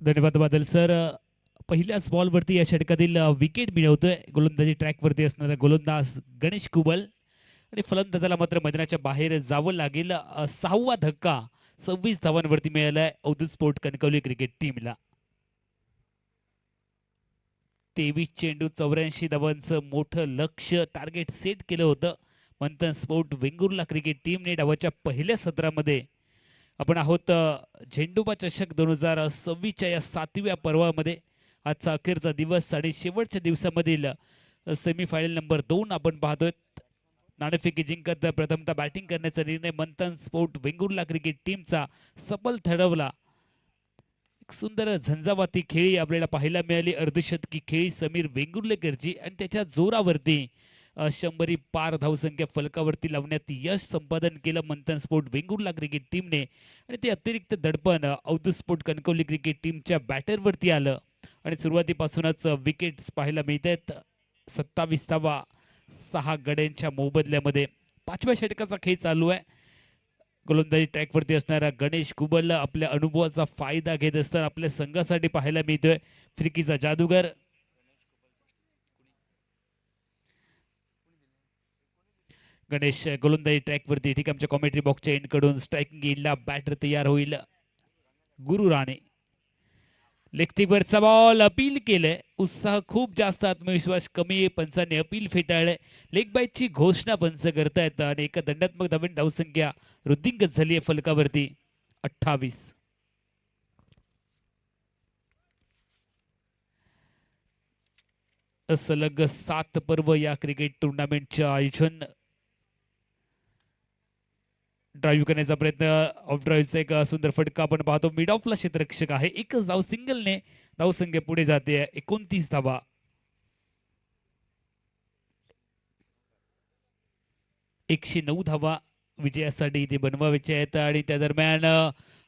धन्यवाद बादल सर. पहिल्याच बॉलवरती या षटकातील विकेट मिळवतोय गोलंदाजी ट्रॅकवरती असणारा गोलंदाज गणेश कुबल आणि फलंदाजाला मात्र मैदानाच्या बाहेर जावं लागेल. 6वा धक्का 26 धावांवरती मिळालाय अवधूत स्पोर्ट कणकवली क्रिकेट टीमला. 23 चेंडू 84 धावांचं मोठं लक्ष टार्गेट सेट केलं होतं मंथन स्पोर्ट वेंगुर्ला क्रिकेट टीमने. डावाच्या पहिल्या सत्रामध्ये आपण आहोत झेंडूबा चषक 2026च्या या 7व्या पर्वामध्ये. आजचा अखेरचा दिवस आणि शेवटच्या दिवसामधील सेमीफायनल नंबर 2 आपण पाहतोय. नाणेफेकी जिंकत प्रथमतः बॅटिंग करण्याचा निर्णय मंथन स्पोर्ट वेंगुर्ला क्रिकेट टीमचा सफल ठरवला. एक सुंदर झंझावाती खेळी आपल्याला पाहायला मिळाली. अर्धशतकी खेळी समीर वेंगुर्लेकरची आणि त्याच्या जोरावरती 100 पार धावसंख्या फलकावरती लावण्यात यश संपादन केलं मंथन स्पोर्ट वेंगुर्ला क्रिकेट टीमने. आणि ते अतिरिक्त दडपण अवधूत स्पोर्ट कणकवली क्रिकेट टीमच्या बॅटरवरती आलं आणि सुरुवातीपासूनच विकेट्स पाहायला मिळत आहेत. 27 धावा 6 गड्यांच्या मोबदल्यामध्ये. 5व्या षटकाचा खेळ चालू आहे. गोलंदाजी ट्रॅकवरती असणारा गणेश कुबल आपल्या अनुभवाचा फायदा घेत असताना आपल्या संघासाठी पाहायला मिळतोय फिरकीचा जादूगर. गणेश गोलंदाजी ट्रॅकवरती. ठीक, आमच्या कॉमेंट्री बॉक्सच्या एंड कडून स्ट्रायकिंग एंडला बॅटर तयार होईल गुरु राणे. लेगवरचा बॉल अपील केलंय. उत्साह खूप जास्त, आत्मविश्वास कमी. पंचांनी अपील फेटाळलंय. लेग बाईटची घोषणा पंच करतायत आणि एका दंडात्मक धावांची धावसंख्या वृद्धिंगत झाली आहे फलकावरती 28. सलग 7 पर्व या क्रिकेट टुर्नामेंटचे आयोजन. ड्राईव्ह करण्याचा प्रयत्न, ऑफ ड्राईव्हचा एक सुंदर फटका आपण पाहतो. मिड ऑफला क्षेत्ररक्षक आहे. एकच धाव सिंगलने धावसंख्या पुढे जाते 29 धावा. एकशे 9 धावा विजयासाठी इथे बनवायचे आहेत आणि त्या दरम्यान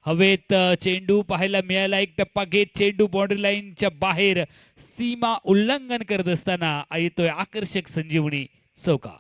हवेत चेंडू पाहायला मिळाला. एक टप्पा घेत चेंडू बाउंड्री लाईनच्या बाहेर सीमा उल्लंघन करत असताना येतोय आकर्षक संजीवनी चौका.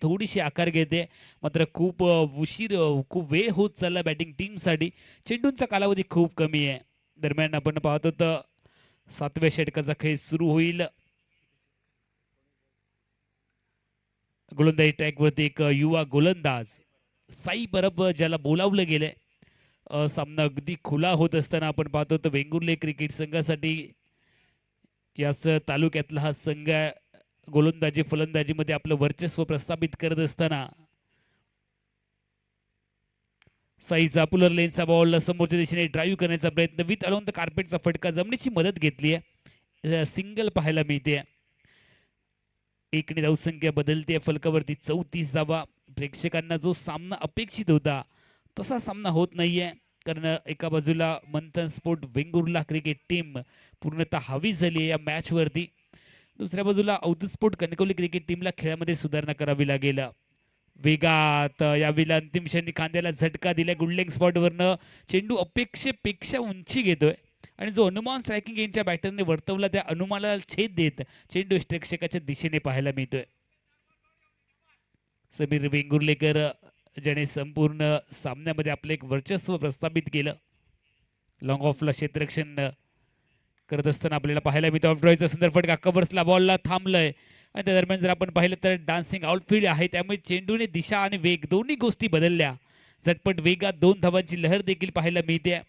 थोडीशी आकार घेते, मात्र खूप उशीर, खूप वेळ होत चालला बॅटिंग टीमसाठी. चेंडूंचा कालावधी खूप कमी आहे. दरम्यान आपण पाहतो तर 7व्या षटकाचा खेळ सुरू होईल. गोलंदाजी ट्रॅकवरती एक युवा गोलंदाज साई परब ज्याला बोलावलं गेलंय. सामना अगदी खुला होत असताना आपण पाहतो तर वेंगुर्ले क्रिकेट संघासाठी याच तालुक्यातला हा संघ गोलंदाजी फलंदाजीमध्ये आपलं वर्चस्व प्रस्थापित करत असताना साईचा पुलर लेनचा बॉल समोरच्या दिशेने ड्राईव्ह करण्याचा प्रयत्न. विथ अलोन द कार्पेटचा फटका, जमिनीची मदत घेतली आहे. सिंगल पाहायला मिळते. एकने धावसंख्या बदलते फलकावरती 34 धावा. प्रेक्षकांना जो सामना अपेक्षित होता तसा सामना होत नाहीये, कारण एका बाजूला मंथन स्पोर्ट वेंगुर्ला क्रिकेट टीम पूर्णतः हवी झाली आहे या मॅच वरती, दुसऱ्या बाजूला अवधूत स्पोर्ट कणकवली क्रिकेट टीमला खेळामध्ये सुधारणा करावी लागेल. वेगात यावेळेला अंतिम क्षणी खांद्याला झटका दिला, गुडलेग स्पॉटवरनं चेंडू अपेक्षेपेक्षा उंची घेतोय आणि जो अनुमान स्ट्रायकिंग यांच्या बॅटरने वर्तवला त्या अनुमानाला छेद देत चेंडू प्रेक्षकाच्या दिशेने पाहायला मिळतोय. समीर वेंगुर्लेकर ज्याने संपूर्ण सामन्यामध्ये आपलं एक वर्चस्व प्रस्थापित केलं, लॉंग ऑफला क्षेत्ररक्षण करत असताना आपल्याला पाहायला मिळतं. ऑफ ड्रॉईचा सुंदर फटका, कव्हर्सला बॉलला थांबलंय आणि त्या दरम्यान जर आपण पाहिलं तर डान्सिंग आउटफील्ड आहे, त्यामुळे चेंडूने दिशा आणि वेग दोन्ही गोष्टी बदलल्या. झटपट वेगात 2 धावांची लहर देखील पाहायला मिळते.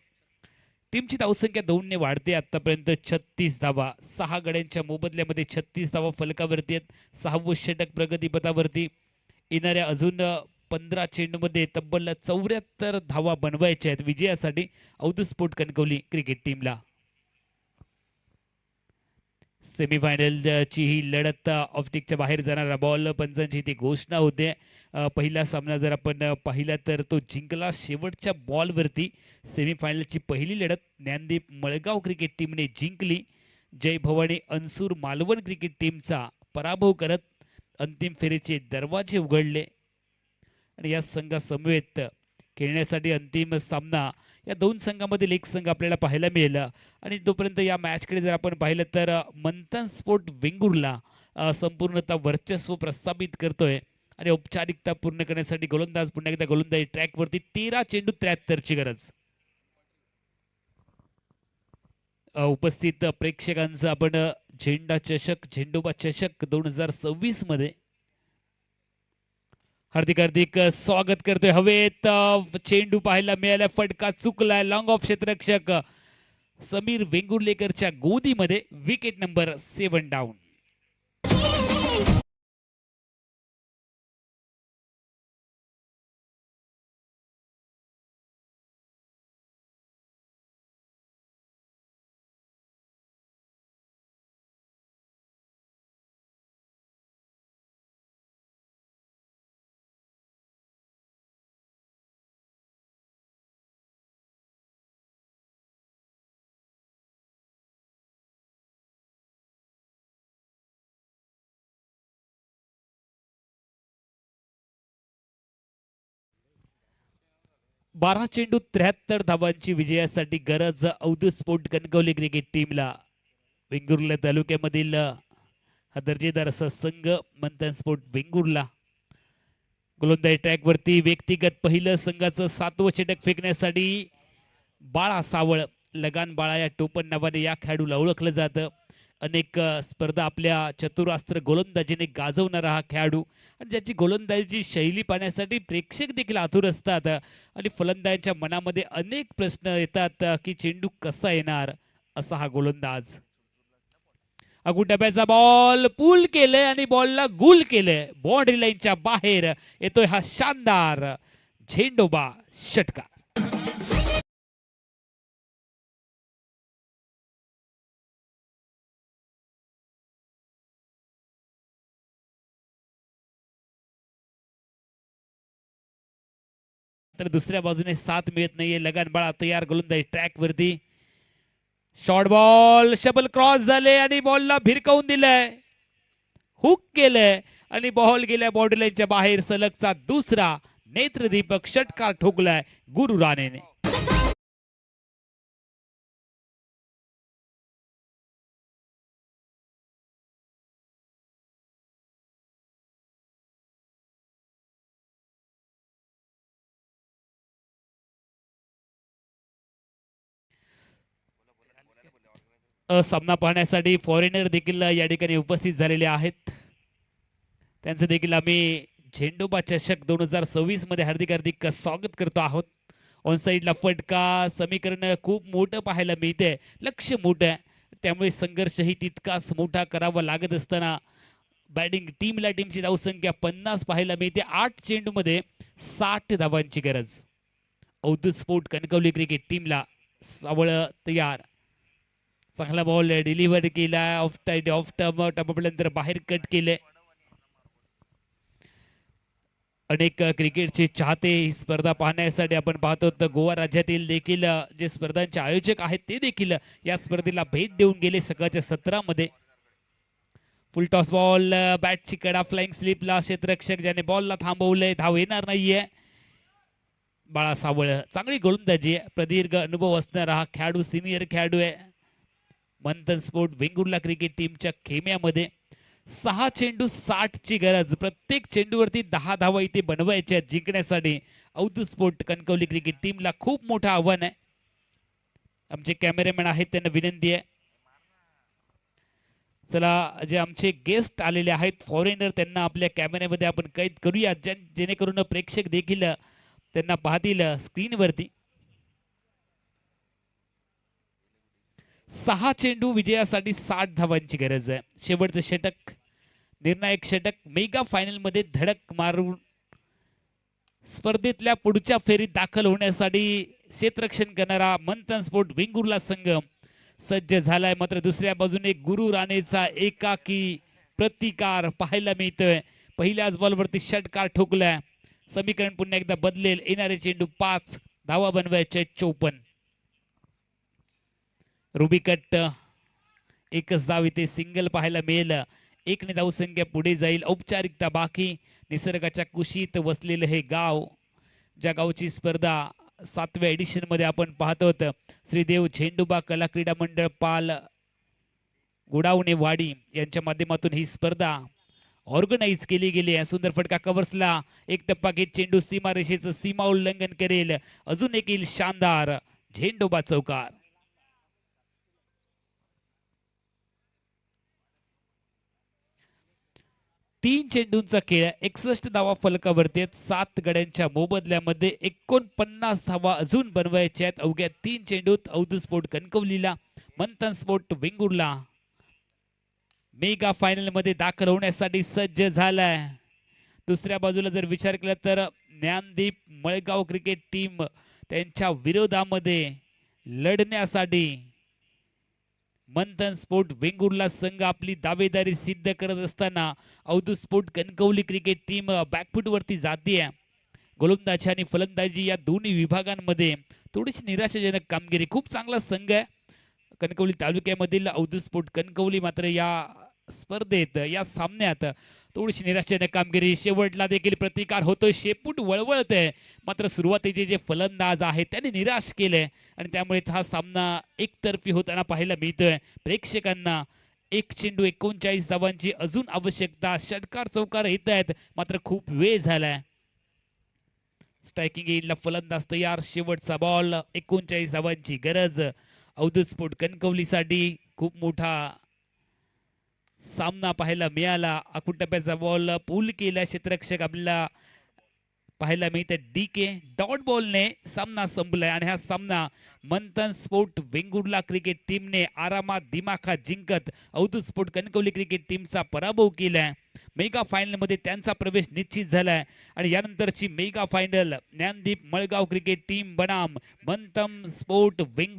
टीमची धावसंख्या 2 ने वाढते. आतापर्यंत 36 धावा, 6 गड्यांच्या मोबदल्यामध्ये 36 धावा फलकावरती आहेत. 6वं षटक प्रगतीपथावरती. येणाऱ्या अजून 15 चेंडूमध्ये तब्बल 74 धावा बनवायच्या आहेत विजयासाठी अवधूत स्पोर्ट कणकवली क्रिकेट टीमला. सेमीफायनलची ही लढत ऑफस्टिकच्या बाहेर जाणारा बॉल पंचांची ती घोषणा होते. पहिला सामना जर आपण पाहिला तर तो जिंकला शेवटच्या बॉलवरती. सेमीफायनलची पहिली लढत ज्ञानदीप मळगाव क्रिकेट टीमने जिंकली. जय भवानी अनसूर मालवण क्रिकेट टीमचा पराभव करत अंतिम फेरीचे दरवाजे उघडले आणि या संघासमवेत खेळण्यासाठी अंतिम सामना या 2 संघांमधील एक संघ आपल्याला पाहायला मिळेल. आणि तोपर्यंत या मॅचकडे जर आपण पाहिलं तर मंथन स्पोर्ट वेंगुर्ला संपूर्णतः वर्चस्व प्रस्थापित करतोय आणि औपचारिकता पूर्ण करण्यासाठी गोलंदाज पुन्हा एकदा गोलंदाजी ट्रॅकवरती. 13 चेंडू 73ची गरज. उपस्थित प्रेक्षकांचं आपण झेंडा चषक झेंडोबा चषक 2026 मध्ये हार्दिक स्वागत करतोय. हवेत चेंडू पाहायला मिळाला, फटका चुकलाय. लॉंग ऑफ क्षेत्ररक्षक समीर वेंगुर्लेकरच्या गोदीमध्ये. Wicket number 7 down. बारा चेंडू 73 धावांची विजयासाठी गरज अवधूत स्पोर्ट कणकवली क्रिकेट टीमला. वेंगुर्ला तालुक्यामधील हा दर्जेदार असा संघ मंथन स्पोर्ट वेंगुर्ला. गोलंदाजी ट्रॅकवरती व्यक्तिगत पहिलं संघाचं 7वं षटक फेकण्यासाठी बाळा सावळ, लगान बाळा या टोपण नावाने या खेळाडूला ओळखलं जातं. अनेक स्पर्धा आपल्या चतुरास्त्र गोलंदाजीने गाजवणारा हा खेळाडू आणि ज्याची गोलंदाजीची शैली पाहण्यासाठी प्रेक्षक देखील आतुर असतात आणि फलंदाजांच्या मनामध्ये अनेक प्रश्न येतात की चेंडू कसा येणार असा हा गोलंदाज. अगू डब्याचा बॉल पूल केलंय आणि बॉलला गुल केलंय. बाउंड्री लाईनच्या बाहेर येतोय हा शानदार झेंडोबा षटकार. तर दुसऱ्या बाजूने साथ मिळत नाहीये. लगान बाळा तयार गोलंदाजी ट्रॅक वरती. शॉर्ट बॉल शबल क्रॉस झाले आणि बॉलला भिरकवून दिलंय, हुक केलंय आणि बॉल गेल्या बाउंड्री लाईनच्या बाहेर. सलगचा दुसरा नेत्रदीपक षटकार ठोकलाय गुरु राणेने. सामना पाहण्यासाठी फॉरेनर देखील या ठिकाणी उपस्थित झालेले आहेत. त्यांचं देखील आम्ही झेंडोबा चषक 2026 मध्ये हार्दिक स्वागत करतो आहोत. ऑन साईडला फटका, समीकरण खूप मोठं पाहायला मिळते, लक्ष मोठं आहे, त्यामुळे संघर्षही तितकाच मोठा करावा लागत असताना बॅटिंग टीमची धावसंख्या 50 पाहायला मिळते. 8 चेंडूमध्ये 60 धावांची गरज. अवधूत स्पोर्ट कणकवली क्रिकेट टीमला. सावळ तयार, चांगला बॉल डिलिव्हर केला. ऑफ टर्म बाहेर कट केले. अनेक क्रिकेटचे चाहते ही स्पर्धा पाहण्यासाठी आपण पाहतो तर गोवा राज्यातील देखील जे स्पर्धांचे आयोजक आहेत ते देखील या स्पर्धेला भेट देऊन गेले सकाळच्या सत्रामध्ये. फुल टॉस बॉल, बॅटची कडा फ्लाइंग स्लिपला क्षेत्ररक्षक ज्याने बॉलला थांबवलंय, धाव येणार नाहीये. बाळा सावळ चांगली गोलंदाजी आहे, प्रदीर्घ अनुभव असणारा हा खेळाडू सिनियर खेळाडू आहे. मंथन स्पोर्ट वेंगुर्ला क्रिकेट टीमच्या खेम्यामध्ये 6 चेंडू 60 ची गरज, प्रत्येक चेंडूवरती 10 धावा इथे बनवायच्या जिंकण्यासाठी अवधूत स्पोर्ट कणकवली क्रिकेट टीमला खूप मोठं आव्हान आहे. आमचे कॅमेरामॅन आहेत त्यांना विनंती आहे, चला जे आमचे गेस्ट आलेले आहेत फॉरेनर त्यांना आपल्या कॅमेऱ्यामध्ये आपण कैद करूया जेणेकरून प्रेक्षक देखील त्यांना पाहतील स्क्रीनवरती. 6 चेंडू विजयासाठी 60 धावांची गरज आहे. शेवटचं षटक, निर्णायक षटक, मेगा फायनल मध्ये धडक मारून स्पर्धेतल्या पुढच्या फेरीत दाखल होण्यासाठी क्षेत्ररक्षण करणारा मंथन स्पोर्ट वेंगुर्ला संघ सज्ज झालाय. मात्र दुसऱ्या बाजूने गुरु राणेचा एकाकी प्रतिकार पाहायला मिळतोय. पहिल्याच बॉलवरती षटकार ठोकलाय. समीकरण पुन्हा एकदा बदलेल. येणारे चेंडू 5, धावा बनवायचे 54. रुबिकट एकच धाव इथे सिंगल पाहायला मिळेल. 1 ने धावसंख्या पुढे जाईल. औपचारिकता बाकी. निसर्गाच्या कुशीत वसलेलं हे गाव, ज्या गावची स्पर्धा 7व्या एडिशन मध्ये आपण पाहतो श्रीदेव झेंडूबा कला क्रीडा मंडळ पाल गुडावणे वाडी यांच्या माध्यमातून ही स्पर्धा ऑर्गनाइज केली गेली आहे. सुंदर फटका कव्हर्सला, एक टप्पा घेत चेंडू सीमारेषेचं सीमा उल्लंघन करेल. अजून एक येईल शानदार झेंडूबा चौकार. तीन चेंडूंचा खेळ, 61 धावा फलकावरती आहेत. 7 गड्यांच्या मोबदल्यामध्ये 49 धावा अजून बनवायच्या आहेत. अवघ्या 3 चेंडूत अवधूत स्पोर्ट कणकवलीला मंथन स्पोर्ट वेंगुर्ला मेगा फायनल मध्ये दाखल होण्यासाठी सज्ज झालाय. दुसऱ्या बाजूला जर विचार केला तर ज्ञानदीप मळगाव क्रिकेट टीम त्यांच्या विरोधामध्ये लढण्यासाठी मंथन स्पोर्ट वेंगुर्ला संघ आपली दावेदारी सिद्ध करत असताना Avdhoot sport Kankavli cricket team backfoot वरती जाते. गोलंदाजी आणि फलंदाजी या दोन्ही विभागांमध्ये थोडीशी निराशाजनक कामगिरी. खूप चांगला संघ आहे कणकवली तालुक्यामधील अवधूत स्पोर्ट कणकवली, मात्र या स्पर्धेत या सामन्यात थोडीशी निराशाजनक कामगिरी. शेवटला देखील प्रतिकार होतोय, शेपूट वळवळत आहे, मात्र सुरुवातीचे जे फलंदाज आहेत त्यांनी निराश केलंय आणि त्यामुळे हा सामना एकतर्फी होताना पाहायला मिळतोय. प्रेक्षकांना 1 चेंडू 39 धावांची अजून आवश्यकता. षटकार चौकार येत आहेत, मात्र खूप वेळ झालाय. स्ट्रायकिंग एंडला फलंदाज तयार. शेवटचा बॉल, 39 धावांची गरज अवधूत स्पोर्ट कणकवलीसाठी. खूप मोठा सामना पाहायला मिळाला. आकुटप्याचा बॉल पूल केला, क्षेत्ररक्षक आपल्याला पाहायला मिळते. डीके डॉट बॉलने सामना संपलाय आणि हा सामना मंथन स्पोर्ट वेंगुर्ला क्रिकेट टीमने आरामात दिमाखात जिंकत अवधूत स्पोर्ट कणकवली क्रिकेट टीमचा पराभव केलाय. मेगा फायनल मध्ये त्यांचा प्रवेश निश्चित झालाय आणि यानंतरची mega final Dnyandeep Malgaon cricket team बनाम मंथन स्पोर्ट वेंगुर्ला